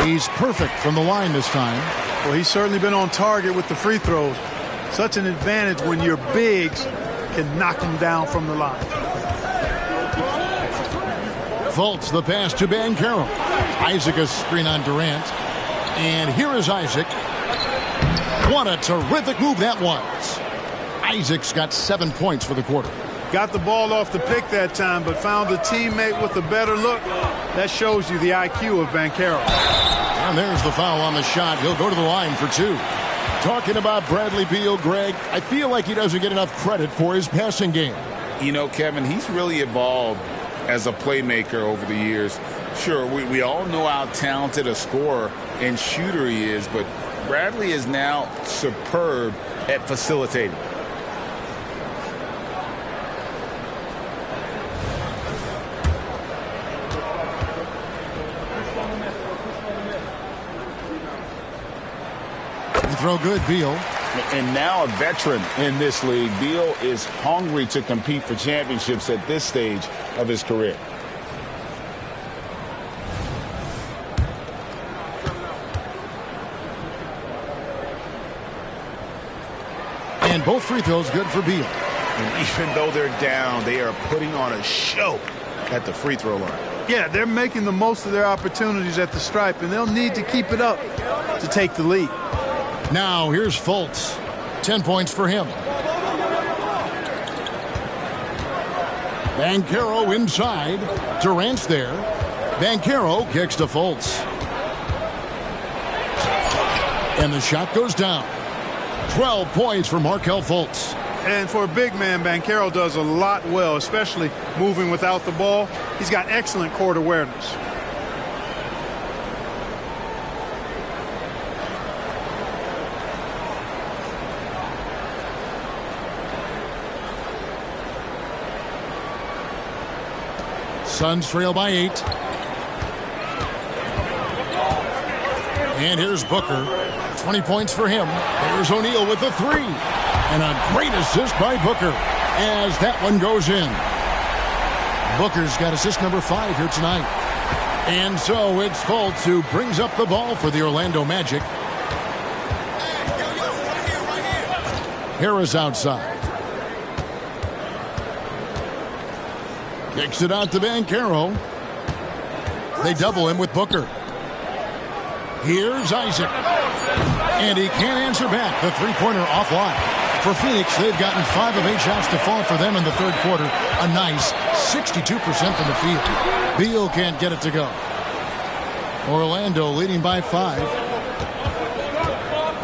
A: He's perfect from the line this time.
C: Well, he's certainly been on target with the free throws. Such an advantage when your bigs can knock him down from the line.
A: Fultz, the pass to Banchero. Isaac a screen on Durant. And here is Isaac. What a terrific move that was. Isaac's got 7 points for the quarter.
C: Got the ball off the pick that time, but found a teammate with a better look. That shows you the IQ of Banchero.
A: And there's the foul on the shot. He'll go to the line for 2. Talking about Bradley Beal, Greg, I feel like he doesn't get enough credit for his passing game.
B: You know, Kevin, he's really evolved as a playmaker over the years. Sure, we all know how talented a scorer and shooter he is, but Bradley is now superb at facilitating.
A: Throw good, Beal.
B: And now a veteran in this league, Beal is hungry to compete for championships at this stage of his career.
A: And both free throws good for Beal.
B: And even though they're down, they are putting on a show at the free throw line.
C: Yeah, they're making the most of their opportunities at the stripe, and they'll need to keep it up to take the lead.
A: Now here's Fultz. 10 points for him. Banchero inside. Durant's there. Banchero kicks to Fultz. And the shot goes down. 12 points for Markelle Fultz.
C: And for a big man, Banchero does a lot well, especially moving without the ball. He's got excellent court awareness.
A: Suns trail by 8. And here's Booker. 20 points for him. There's O'Neal with the 3. And a great assist by Booker as that one goes in. Booker's got assist number 5 here tonight. And so it's Fultz who brings up the ball for the Orlando Magic. Harris outside. Kicks it out to Banchero. They double him with Booker. Here's Isaac. And he can't answer back. The three-pointer offline. For Phoenix, they've gotten 5 of 8 shots to fall for them in the third quarter. A nice 62% from the field. Beal can't get it to go. Orlando leading by 5.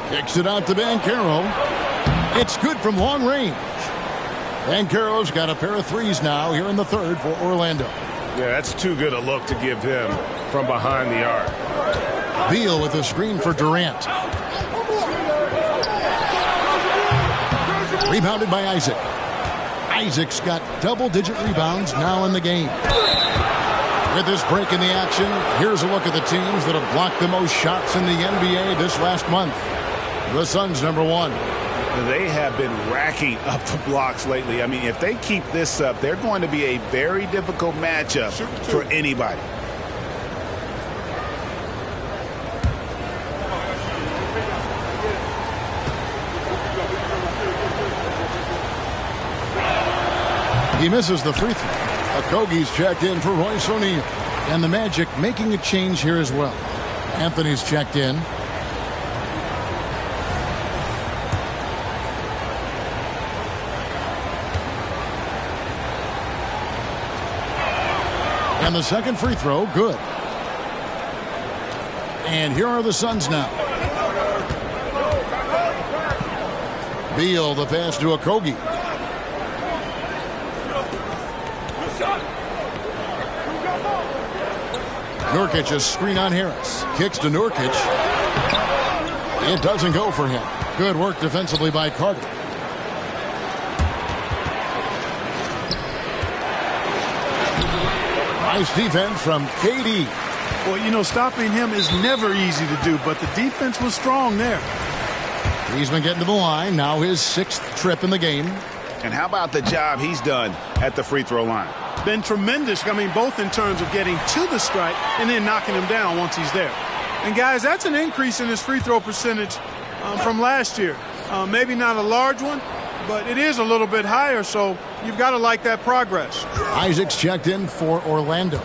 A: Kicks it out to Banchero. It's good from long range. Banchero's got a pair of threes now here in the third for Orlando.
D: Yeah, that's too good a look to give him from behind the arc.
A: Beal with a screen for Durant. Rebounded by Isaac. Isaac's got double-digit rebounds now in the game. With this break in the action, here's a look at the teams that have blocked the most shots in the NBA this last month. The Suns, number 1.
B: They have been racking up the blocks lately. I mean, if they keep this up, they're going to be a very difficult matchup for anybody.
A: He misses the free throw. Okogie's checked in for Royce O'Neal. And the Magic making a change here as well. Anthony's checked in. And the second free throw, good. And here are the Suns now. Beal, the pass to Okogie. Nurkic, a screen on Harris. Kicks to Nurkic. It doesn't go for him. Good work defensively by Carter. Nice defense from KD.
C: Well, you know, stopping him is never easy to do, but the defense was strong there.
A: He's been getting to the line. Now his 6th trip in the game.
B: And how about the job he's done at the free throw line?
C: Been tremendous. I mean, both in terms of getting to the strike and then knocking him down once he's there. And, guys, that's an increase in his free throw percentage from last year. Maybe not a large one, but it is a little bit higher, so you've got to like that progress.
A: Isaac's checked in for Orlando.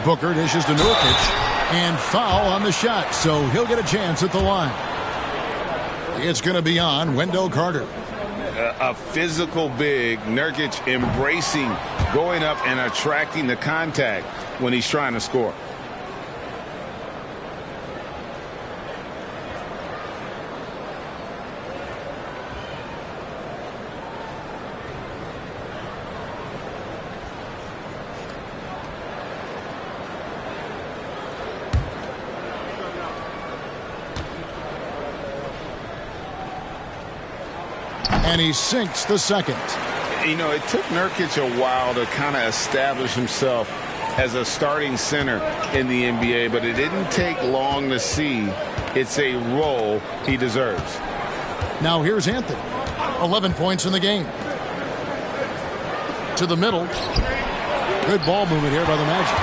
A: Booker dishes to Nurkic, and foul on the shot, so he'll get a chance at the line. It's going to be on Wendell Carter.
B: A physical big, Nurkic embracing, going up and attracting the contact when he's trying to score.
A: And he sinks the second.
B: You know, it took Nurkic a while to kind of establish himself as a starting center in the NBA, but it didn't take long to see it's a role he deserves.
A: Now here's Anthony. 11 points in the game. To the middle. Good ball movement here by the Magic.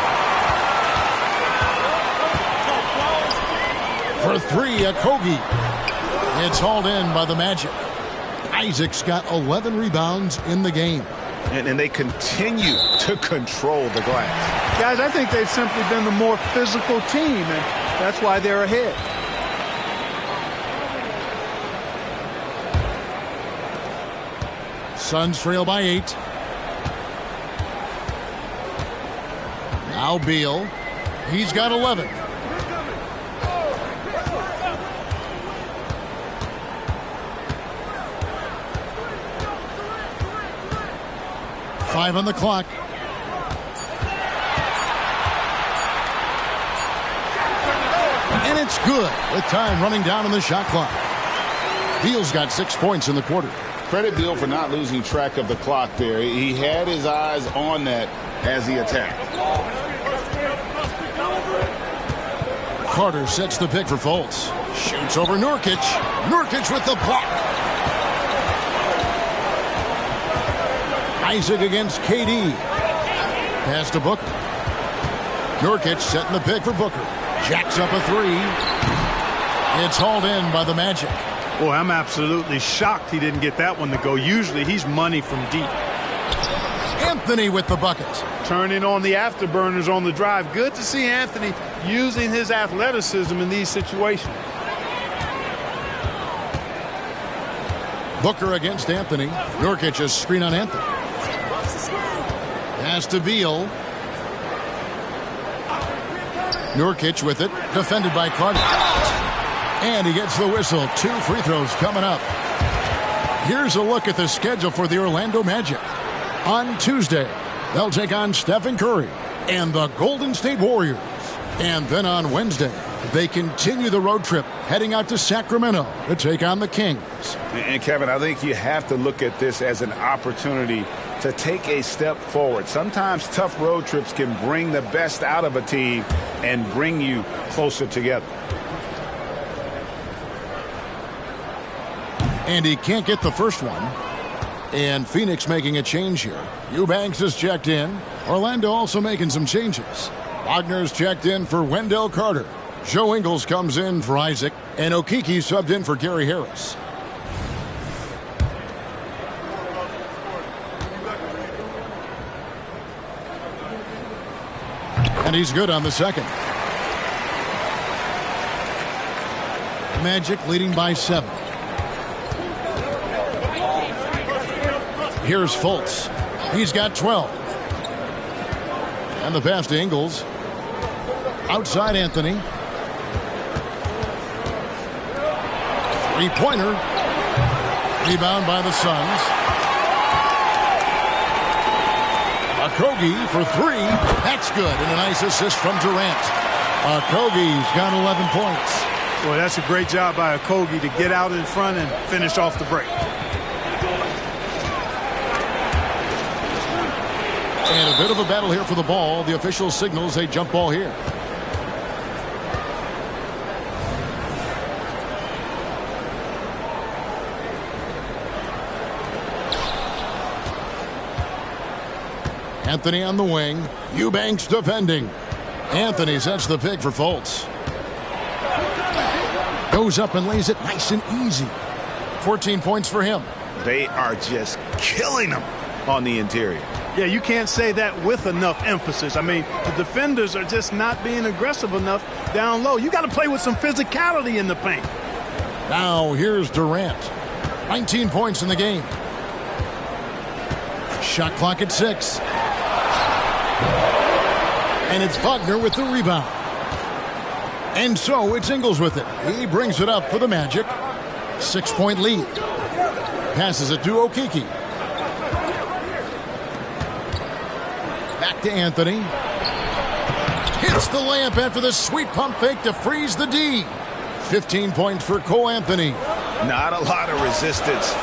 A: For 3, Okogie. It's hauled in by the Magic. Isaac's got 11 rebounds in the game.
B: And they continue to control the glass.
C: Guys, I think they've simply been the more physical team, and that's why they're ahead.
A: Suns trail by 8. Now Beal. He's got 11. 5 on the clock. And it's good with time running down on the shot clock. Beal's got 6 points in the quarter.
B: Credit Beal for not losing track of the clock there. He had his eyes on that as he attacked.
A: Carter sets the pick for Fultz. Shoots over Nurkic. Nurkic with the block. Isaac against KD. Pass to Booker. Nurkic setting the pick for Booker. Jacks up a 3. It's hauled in by the Magic.
C: Boy, I'm absolutely shocked he didn't get that one to go. Usually he's money from deep.
A: Anthony with the bucket.
C: Turning on the afterburners on the drive. Good to see Anthony using his athleticism in these situations.
A: Booker against Anthony. Nurkic's screen on Anthony. Pass to Beal. Nurkic with it. Defended by Carter. And he gets the whistle. 2 free throws coming up. Here's a look at the schedule for the Orlando Magic. On Tuesday, they'll take on Stephen Curry and the Golden State Warriors. And then on Wednesday, they continue the road trip heading out to Sacramento to take on the Kings.
B: And Kevin, I think you have to look at this as an opportunity to take a step forward. Sometimes tough road trips can bring the best out of a team and bring you closer together.
A: And he can't get the first one. And Phoenix making a change here. Eubanks has checked in. Orlando also making some changes. Wagner's checked in for Wendell Carter. Joe Ingles comes in for Isaac. And Okeke subbed in for Gary Harris. And he's good on the second. Magic leading by 7. Here's Fultz. He's got 12. And the pass to Ingles. Outside Anthony. 3-pointer. Rebound by the Suns. Okogie for 3. That's good. And a nice assist from Durant. Okogie's got 11 points.
C: Boy, that's a great job by Okogie to get out in front and finish off the break.
A: And a bit of a battle here for the ball. The official signals a jump ball here. Anthony on the wing. Eubanks defending. Anthony sets the pick for Fultz. Goes up and lays it nice and easy. 14 points for him.
B: They are just killing them on the interior.
C: Yeah, you can't say that with enough emphasis. I mean, the defenders are just not being aggressive enough down low. You got to play with some physicality in the paint.
A: Now here's Durant. 19 points in the game. Shot clock at 6. And it's Wagner with the rebound. And so it's Ingles with it. He brings it up for the Magic. 6-point lead. Passes it to Okeke. Back to Anthony. Hits the layup after the sweet pump fake to freeze the D. 15 points for Cole Anthony.
B: Not a lot of resistance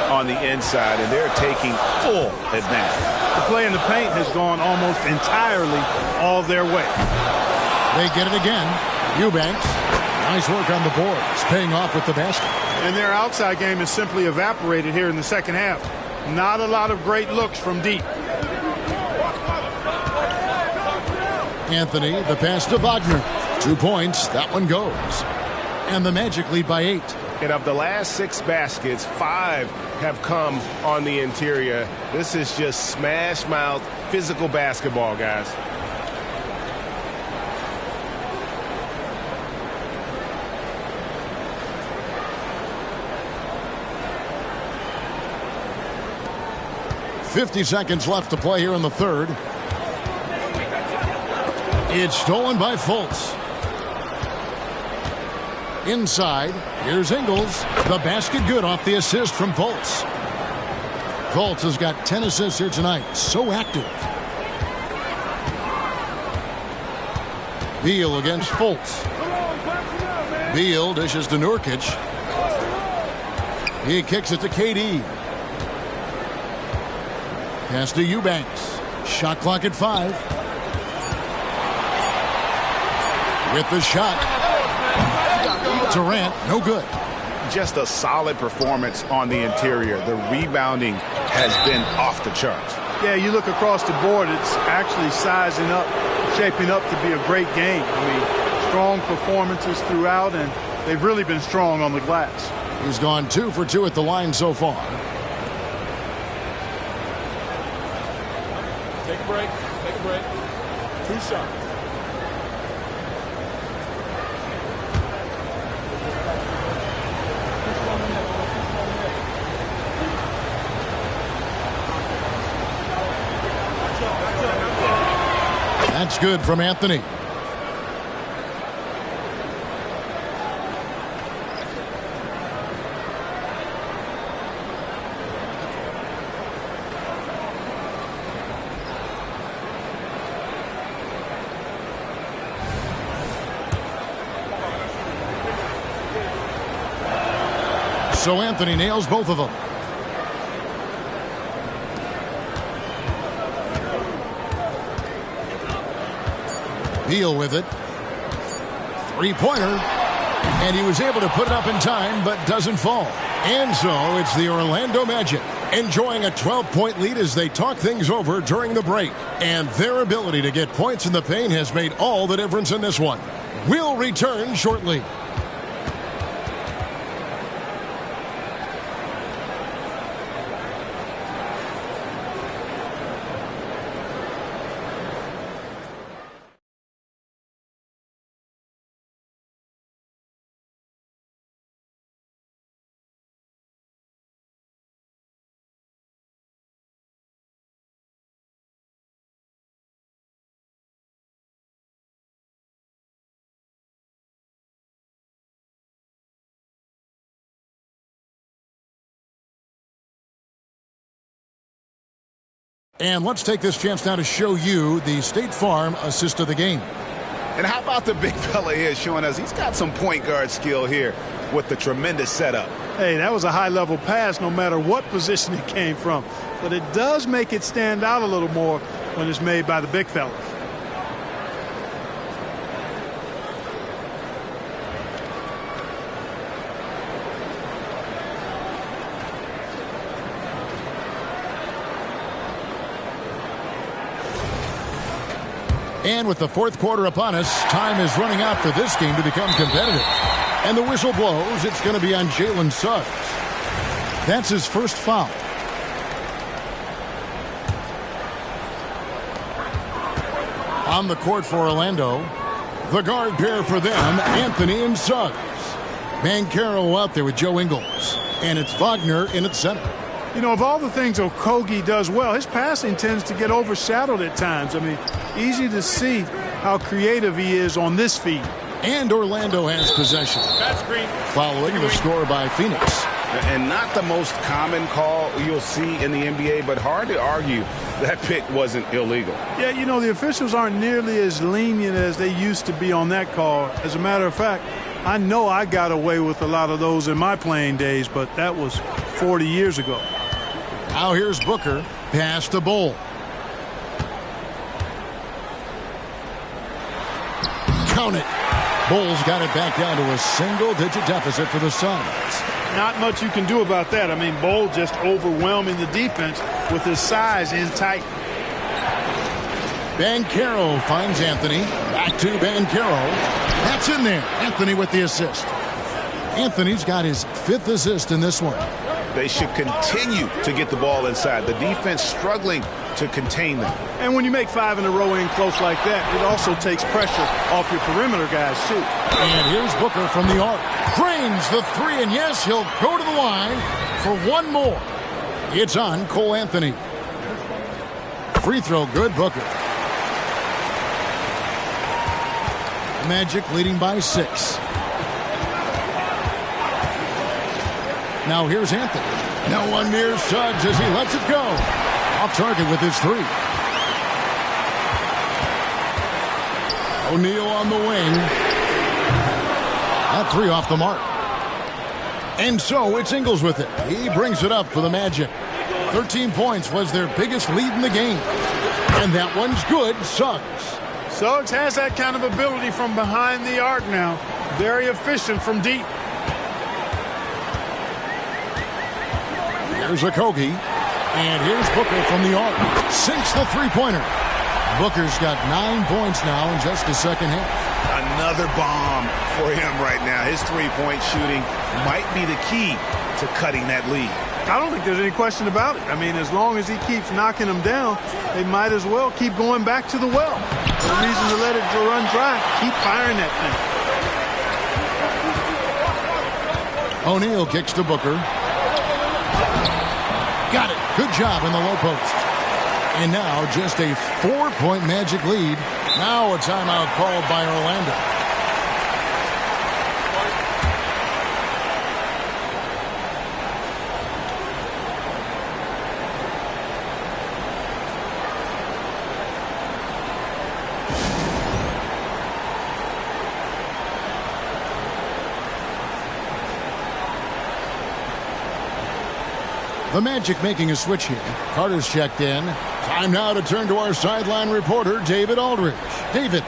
B: on the inside, and they're taking full advantage.
C: The play in the paint has gone almost entirely all their way.
A: They get it again. Eubanks. Nice work on the boards. Paying off with the basket.
C: And their outside game has simply evaporated here in the second half. Not a lot of great looks from deep.
A: Anthony, the pass to Wagner. 2 points. That one goes. And the Magic lead by 8.
D: And of the last 6 baskets, 5 have come on the interior. This is just smash mouth physical basketball, guys.
A: .50 seconds left to play here in the third. It's stolen by Fultz. Inside, here's Ingles. The basket good off the assist from Fultz. Fultz has got 10 assists here tonight. So active. Beal against Fultz. Beal dishes to Nurkic. He kicks it to KD. Pass to Eubanks. Shot clock at 5. With the shot. Durant, no good.
B: Just a solid performance on the interior. The rebounding has been off the charts.
C: Yeah, you look across the board, it's actually sizing up, shaping up to be a great game. I mean, strong performances throughout, and they've really been strong on the glass.
A: He's gone 2 for 2 at the line so far.
J: Take a break. Take a break. 2 shots.
A: That's good from Anthony. So Anthony nails both of them. Beal with it. Three-pointer. And he was able to put it up in time, but doesn't fall. And so it's the Orlando Magic enjoying a 12-point lead as they talk things over during the break. And their ability to get points in the paint has made all the difference in this one. We'll return shortly. And let's take this chance now to show you the State Farm assist of the game.
B: And how about the big fella here showing us he's got some point guard skill here with the tremendous setup.
C: Hey, that was a high-level pass no matter what position it came from. But it does make it stand out a little more when it's made by the big fella.
A: And with the fourth quarter upon us, time is running out for this game to become competitive. And the whistle blows. It's going to be on Jalen Suggs. That's his first foul. On the court for Orlando, the guard pair for them, Anthony and Suggs. Banchero out there with Joe Ingles. And it's Wagner in at center.
C: You know, of all the things Okogie does well, his passing tends to get overshadowed at times. I mean, easy to see how creative he is on this feed.
A: And Orlando has possession. Following the score by Phoenix.
B: And not the most common call you'll see in the NBA, but hard to argue that pick wasn't illegal.
C: Yeah, you know, the officials aren't nearly as lenient as they used to be on that call. As a matter of fact, I know I got away with a lot of those in my playing days, but that was 40 years ago.
A: Now here's Booker. Pass to Bull. Count it. Bull's got it back down to a single-digit deficit for the Suns.
C: Not much you can do about that. I mean, Bull just overwhelming the defense with his size in tight.
A: Banchero finds Anthony. Back to Banchero. That's in there. Anthony with the assist. Anthony's got his 5th assist in this one.
B: They should continue to get the ball inside. The defense struggling to contain them.
C: And when you make 5 in a row in close like that, it also takes pressure off your perimeter guys, too.
A: And here's Booker from the arc. Drains the 3, and yes, he'll go to the line for one more. It's on Cole Anthony. Free throw good, Booker. Magic leading by 6. Now here's Anthony. No one near Suggs as he lets it go. Off target with his three. O'Neal on the wing. That three off the mark. And so it's Ingles with it. He brings it up for the Magic. 13 points was their biggest lead in the game. And that one's good. Suggs.
C: Suggs has that kind of ability from behind the arc now. Very efficient from deep.
A: Here's Okogie. And here's Booker from the arc. Sinks the three-pointer. Booker's got 9 points now in just the second half.
B: Another bomb for him right now. His three-point shooting might be the key to cutting that lead.
C: I don't think there's any question about it. I mean, as long as he keeps knocking them down, they might as well keep going back to the well. No reason to let it run dry. Keep firing that thing.
A: O'Neal kicks to Booker. Got it. Good job in the low post. And now just a 4-point Magic lead. Now a timeout called by Orlando. The Magic making a switch here. Carter's checked in. Time now to turn to our sideline reporter, David Aldridge. David.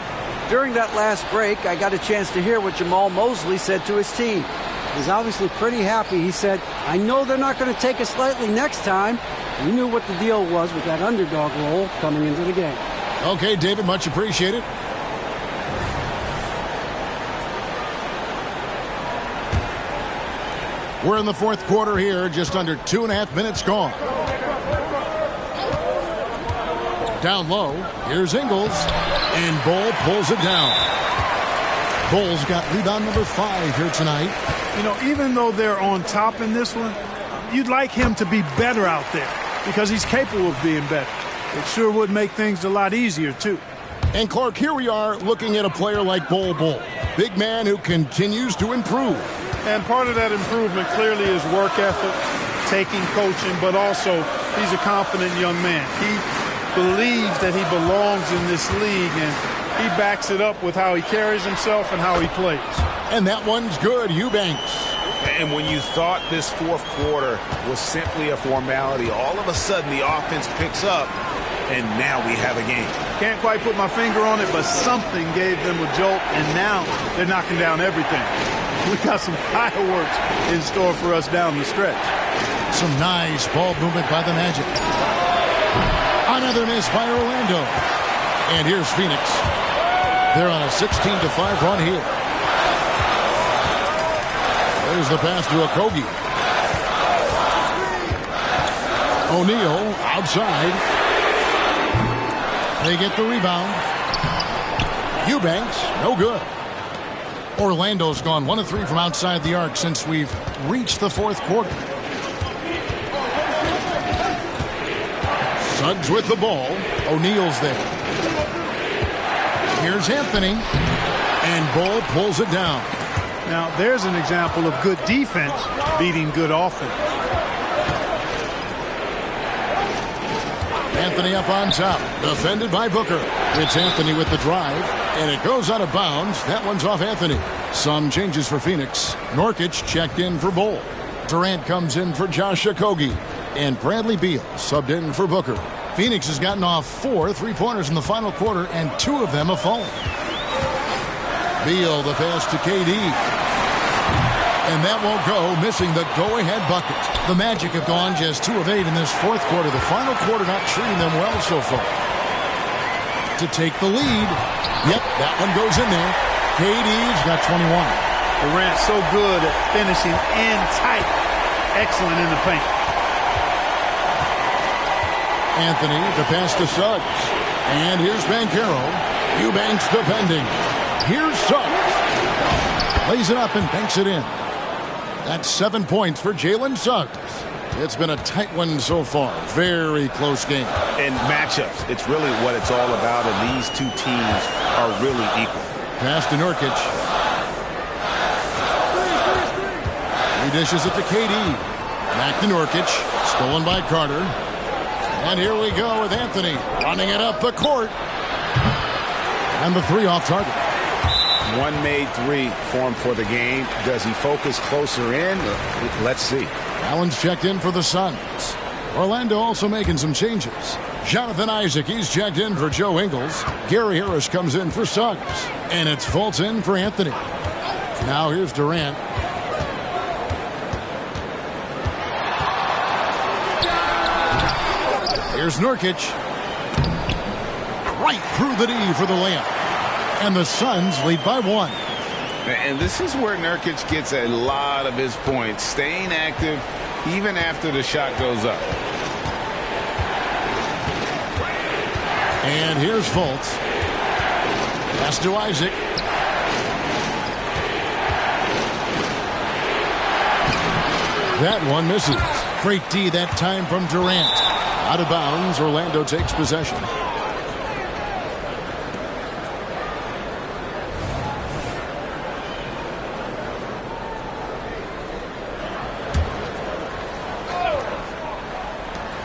F: During that last break, I got a chance to hear what Jamal Mosley said to his team. He's obviously pretty happy. He said, I know they're not going to take us lightly next time. We knew what the deal was with that underdog role coming into the game.
A: Okay, David, much appreciated. We're in the fourth quarter here, just under 2.5 minutes gone. Down low, here's Ingles, and Bol pulls it down. Bol's got rebound number 5 here tonight.
C: You know, even though they're on top in this one, you'd like him to be better out there because he's capable of being better. It sure would make things a lot easier, too.
A: And, Clark, here we are looking at a player like Bol. Big man who continues to improve.
C: And part of that improvement clearly is work ethic, taking coaching, but also he's a confident young man. He believes that he belongs in this league, and he backs it up with how he carries himself and how he plays.
A: And that one's good, Eubanks.
B: And when you thought this fourth quarter was simply a formality, all of a sudden the offense picks up, and now we have a game.
C: Can't quite put my finger on it, but something gave them a jolt, and now they're knocking down everything. We got some fireworks in store for us down the stretch.
A: Some nice ball movement by the Magic. Another miss by Orlando. And here's Phoenix. They're on a 16-5 run here. There's the pass to Okogie. O'Neal outside. They get the rebound. Eubanks, no good. Orlando's gone 1 of 3 from outside the arc since we've reached the fourth quarter. Suggs with the ball. O'Neal's there. Here's Anthony. And Bol pulls it down.
C: Now, there's an example of good defense beating good offense.
A: Anthony up on top. Defended by Booker. It's Anthony with the drive. And it goes out of bounds. That one's off Anthony. Some changes for Phoenix. Nurkic checked in for Bol. Durant comes in for Josh Okogie. And Bradley Beal subbed in for Booker. Phoenix has gotten off 4 3-pointers in the final quarter, and 2 of them have fallen. Beal, the pass to KD. And that won't go, missing the go-ahead bucket. The Magic have gone just 2 of 8 in this fourth quarter. The final quarter not treating them well so far. To take the lead. Yep, that one goes in there. KD's got 21.
C: Durant so good at finishing in tight. Excellent in the paint.
A: Anthony, the pass to Suggs. And here's Banchero. Eubanks defending. Here's Suggs. Lays it up and banks it in. That's 7 points for Jalen Suggs. It's been a tight one so far. Very close game.
B: And matchups, it's really what it's all about, and these two teams are really equal.
A: Pass to Nurkic. He dishes it to KD. Back to Nurkic. Stolen by Carter. And here we go with Anthony running it up the court. And the three off target.
B: One made three formed for the game. Does he focus closer in? Let's see.
A: Allen's checked in for the Suns. Orlando also making some changes. Jonathan Isaac, he's checked in for Joe Ingles. Gary Harris comes in for Suggs. And it's Fultz in for Anthony. Now here's Durant. Here's Nurkic. Right through the D for the layup. And the Suns lead by 1.
B: And this is where Nurkic gets a lot of his points, staying active even after the shot goes up.
A: And here's Fultz. Pass to Isaac. That one misses. Great D that time from Durant. Out of bounds, Orlando takes possession.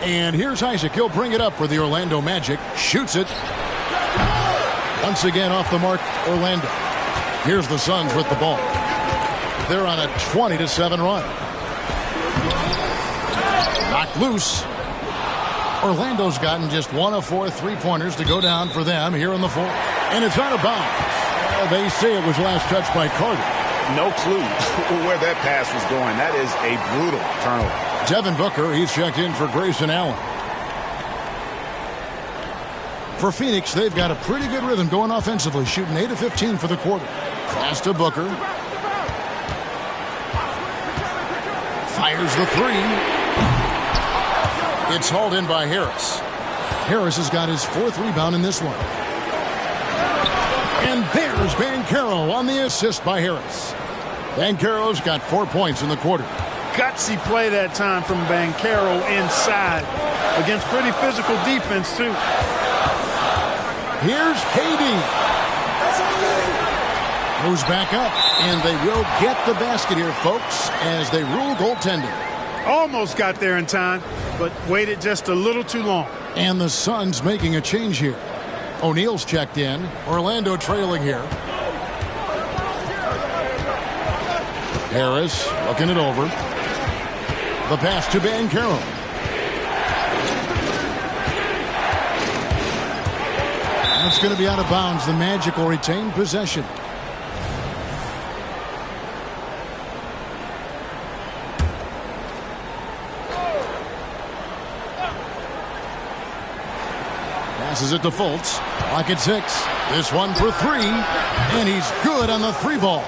A: And here's Isaac. He'll bring it up for the Orlando Magic. Shoots it. Once again off the mark, Orlando. Here's the Suns with the ball. They're on a 20-7 run. Knocked loose. Orlando's gotten just 1 of 4 3-pointers to go down for them here in the fourth. And it's out of bounds. They say it was last touched by Carter.
B: No clue where that pass was going. That is a brutal turnover.
A: Devin Booker, he's checked in for Grayson Allen. For Phoenix, they've got a pretty good rhythm going offensively, shooting 8 of 15 for the quarter. Pass to Booker. Fires the three. It's hauled in by Harris. Harris has got his 4th rebound in this one. And there's Banchero on the assist by Harris. Banchero's got 4 points in the quarter.
C: Gutsy play that time from Banchero inside against pretty physical defense, too.
A: Here's KD. Goes back up, and they will get the basket here, folks, as they rule goaltending.
C: Almost got there in time, but waited just a little too long.
A: And the Suns making a change here. O'Neal's checked in. Orlando trailing here. Harris looking it over. The pass to Banchero. It's going to be out of bounds. The Magic will retain possession. Passes it to Fultz. Clock at 6. This one for 3. And he's good on the 3 ball.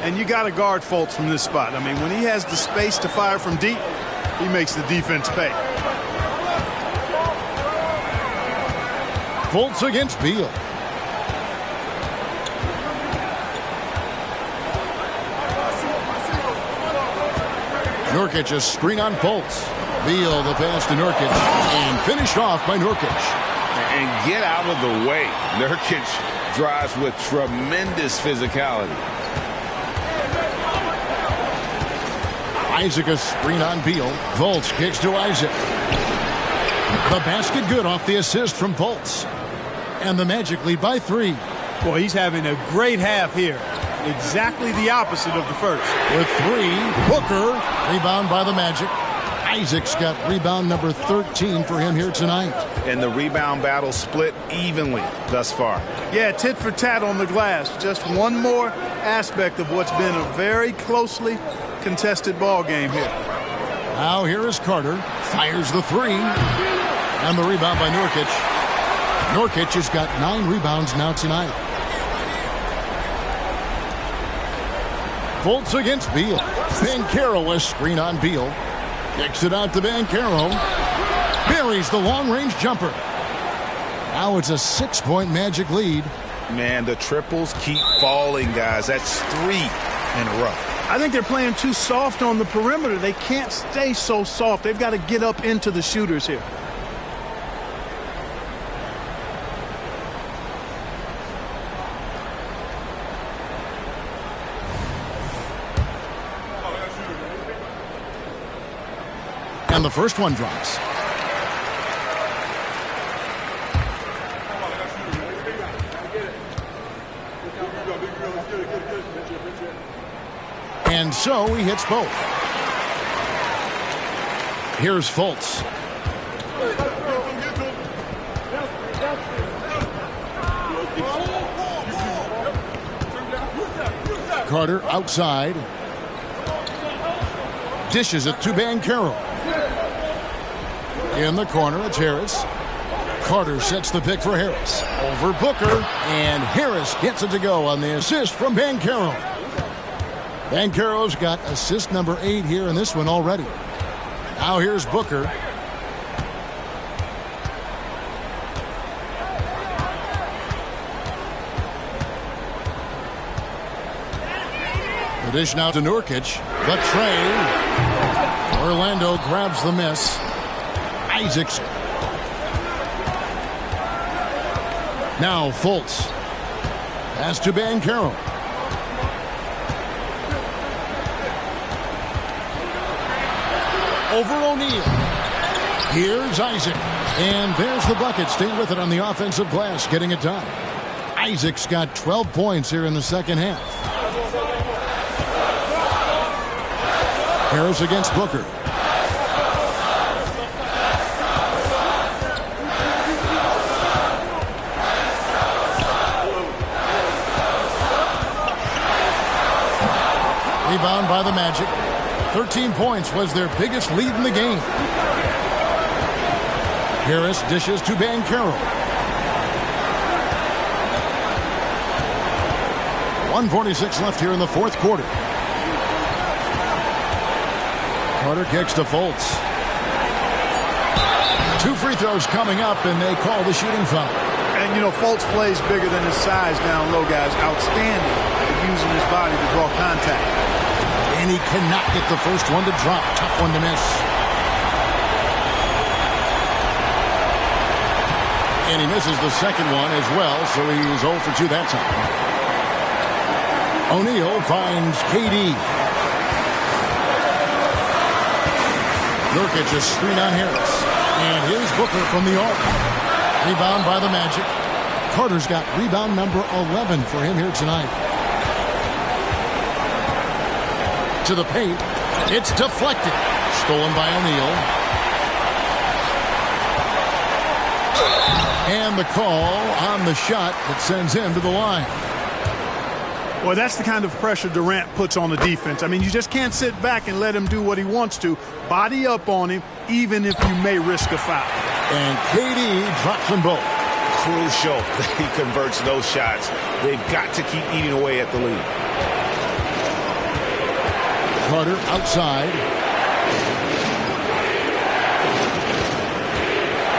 C: And you got to guard Fultz from this spot. I mean, when he has the space to fire from deep, he makes the defense pay.
A: Fultz against Beal. Nurkic a screen on Fultz. Beal the pass to Nurkic. And finished off by Nurkic.
B: And get out of the way. Nurkic drives with tremendous physicality.
A: Isaac a screen on Beal. Fultz kicks to Isaac. The basket good off the assist from Fultz. And the Magic lead by 3.
C: Boy, he's having a great half here. Exactly the opposite of the first.
A: With 3, Booker. Rebound by the Magic. Isaac's got rebound number 13 for him here tonight.
B: And the rebound battle split evenly thus far.
C: Yeah, tit for tat on the glass. Just one more aspect of what's been a very closely contested ball game here.
A: Now here is Carter. Fires the 3. And the rebound by Nurkic. Nurkic has got 9 rebounds now tonight. Fultz against Beal. Banchero a screen on Beal. Kicks it out to Banchero. Buries the long-range jumper. Now it's a 6-point Magic lead.
B: Man, the triples keep falling, guys. That's 3 in a row.
C: I think they're playing too soft on the perimeter. They can't stay so soft. They've got to get up into the shooters here.
A: And the first one drops. And so he hits both. Here's Fultz. Carter outside. Dishes it to Banchero. In the corner, it's Harris. Carter sets the pick for Harris. Over Booker, and Harris gets it to go on the assist from Banchero. Banchero's got assist number 8 here in this one already. Now here's Booker. The dish now to Nurkic. The tray. Orlando grabs the miss. Isaacs. Now Fultz. Pass to Banchero. Over O'Neal. Here's Isaac. And there's the bucket. Staying with it on the offensive glass. Getting it done. Isaac's got 12 points here in the second half. Harris against Booker. Rebound by the Magic. 13 points was their biggest lead in the game. Harris dishes to Banchero. 1:46 left here in the fourth quarter. Carter kicks to Fultz. 2 free throws coming up, and they call the shooting foul.
C: And, you know, Fultz plays bigger than his size down low, guys. Outstanding at using his body to draw contact.
A: And he cannot get the first one to drop. Tough one to miss. And he misses the second one as well, so he's 0 for 2 that time. O'Neal finds KD. Nurkic just screen on Harris. And here's Booker from the arc. Rebound by the Magic. Carter's got rebound number 11 for him here tonight. To the paint. It's deflected. Stolen by O'Neal. And the call on the shot that sends him to the line.
C: Well, that's the kind of pressure Durant puts on the defense. I mean, you just can't sit back and let him do what he wants to. Body up on him, even if you may risk a foul.
A: And KD drops them both.
B: Crucial that he converts those shots. They've got to keep eating away at the lead.
A: Carter outside.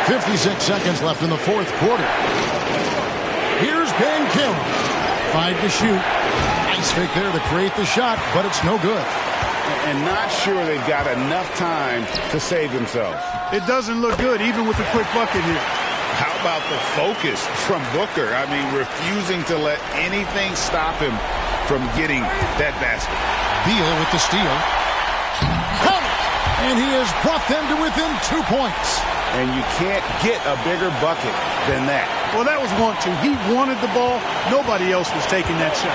A: 56 seconds left in the fourth quarter. Here's Banchero. 5 to shoot. Nice fake there to create the shot, but it's no good.
B: And not sure they've got enough time to save themselves.
C: It doesn't look good, even with the quick bucket here.
B: How about the focus from Booker? I mean, refusing to let anything stop him from getting that basket.
A: Beal with the steal. And he has brought them to within 2 points.
B: And you can't get a bigger bucket than that.
C: Well, that was 1-2. He wanted the ball. Nobody else was taking that shot.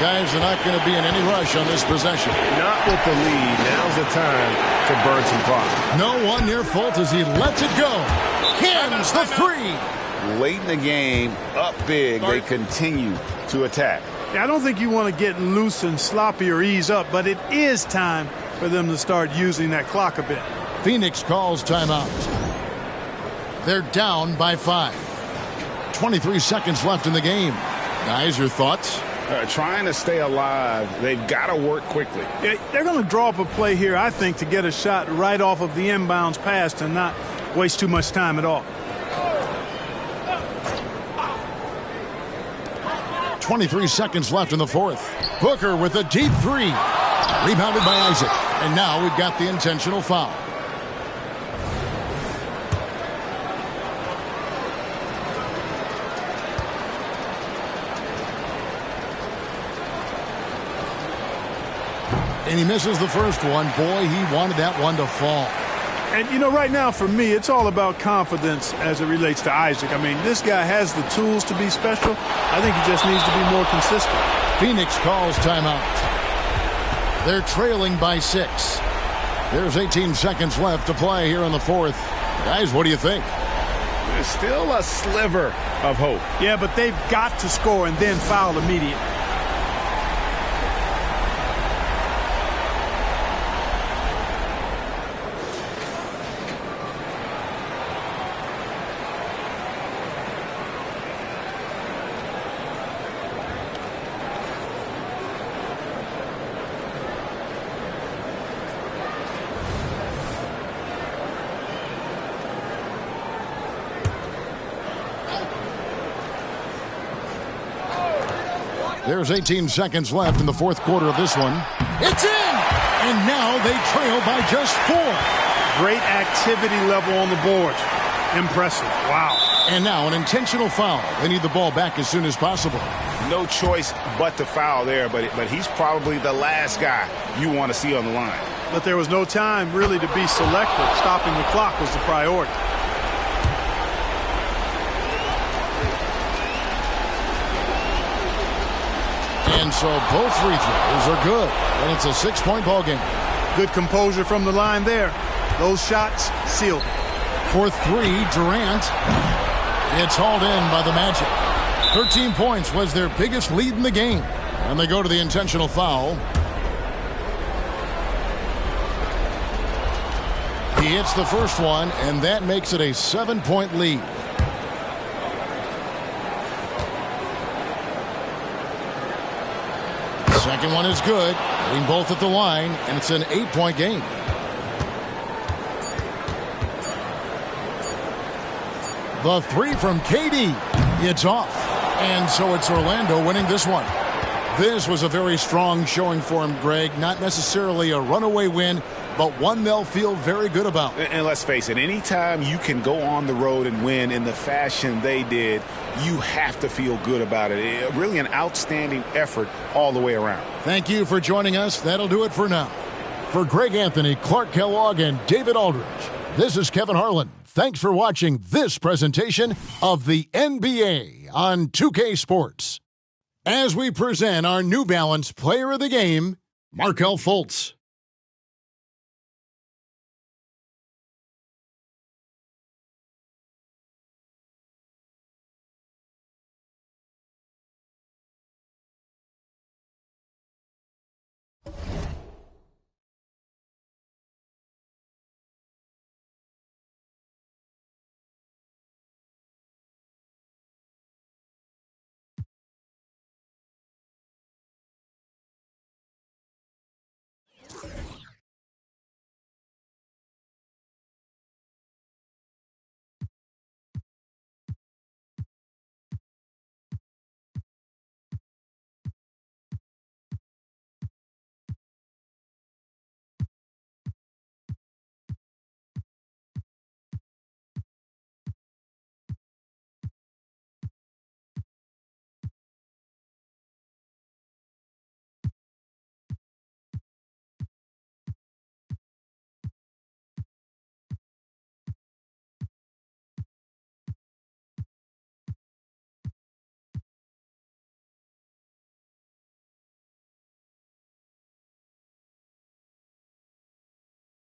A: Guys are not going to be in any rush on this possession.
D: Not with the lead. Now's the time to burn some clock.
A: No one near Fultz as he lets it go. Cans the 3.
B: Late in the game, up big, they continue to attack.
C: Yeah, I don't think you want to get loose and sloppy or ease up, but it is time for them to start using that clock a bit.
A: Phoenix calls timeout. They're down by 5. 23 seconds left in the game. Guys, your thoughts?
B: Trying to stay alive, they've got to work quickly.
C: Yeah, they're going to draw up a play here, I think, to get a shot right off of the inbounds pass and not waste too much time at all.
A: 23 seconds left in the fourth. Booker with a deep 3. Rebounded by Isaac. And now we've got the intentional foul. And he misses the first one. Boy, he wanted that one to fall.
C: And, you know, right now for me, it's all about confidence as it relates to Isaac. I mean, this guy has the tools to be special. I think he just needs to be more consistent.
A: Phoenix calls timeout. They're trailing by 6. There's 18 seconds left to play here in the fourth. Guys, what do you think?
B: There's still a sliver of hope.
C: Yeah, but they've got to score and then foul immediately.
A: There's 18 seconds left in the fourth quarter of this one. It's in! And now they trail by just 4.
C: Great activity level on the board. Impressive. Wow.
A: And now an intentional foul. They need the ball back as soon as possible.
B: No choice but to foul there, but he's probably the last guy you want to see on the line.
C: But there was no time really to be selective. Stopping the clock was the priority.
A: And so both free throws are good. And it's a 6-point ball game.
C: Good composure from the line there. Those shots sealed.
A: For 3, Durant. It's hauled in by the Magic. 13 points was their biggest lead in the game. And they go to the intentional foul. He hits the first one, and that makes it a 7-point lead. Second one is good. Hitting both at the line, and it's an 8-point game. The 3 from KD. It's off. And so it's Orlando winning this one. This was a very strong showing for him, Greg. Not necessarily a runaway win, but one they'll feel very good about.
B: And let's face it, anytime you can go on the road and win in the fashion they did, you have to feel good about it. Really an outstanding effort all the way around.
A: Thank you for joining us. That'll do it for now. For Greg Anthony, Clark Kellogg, and David Aldridge, this is Kevin Harlan. Thanks for watching this presentation of the NBA on 2K Sports. As we present our New Balance Player of the Game, Markelle Fultz.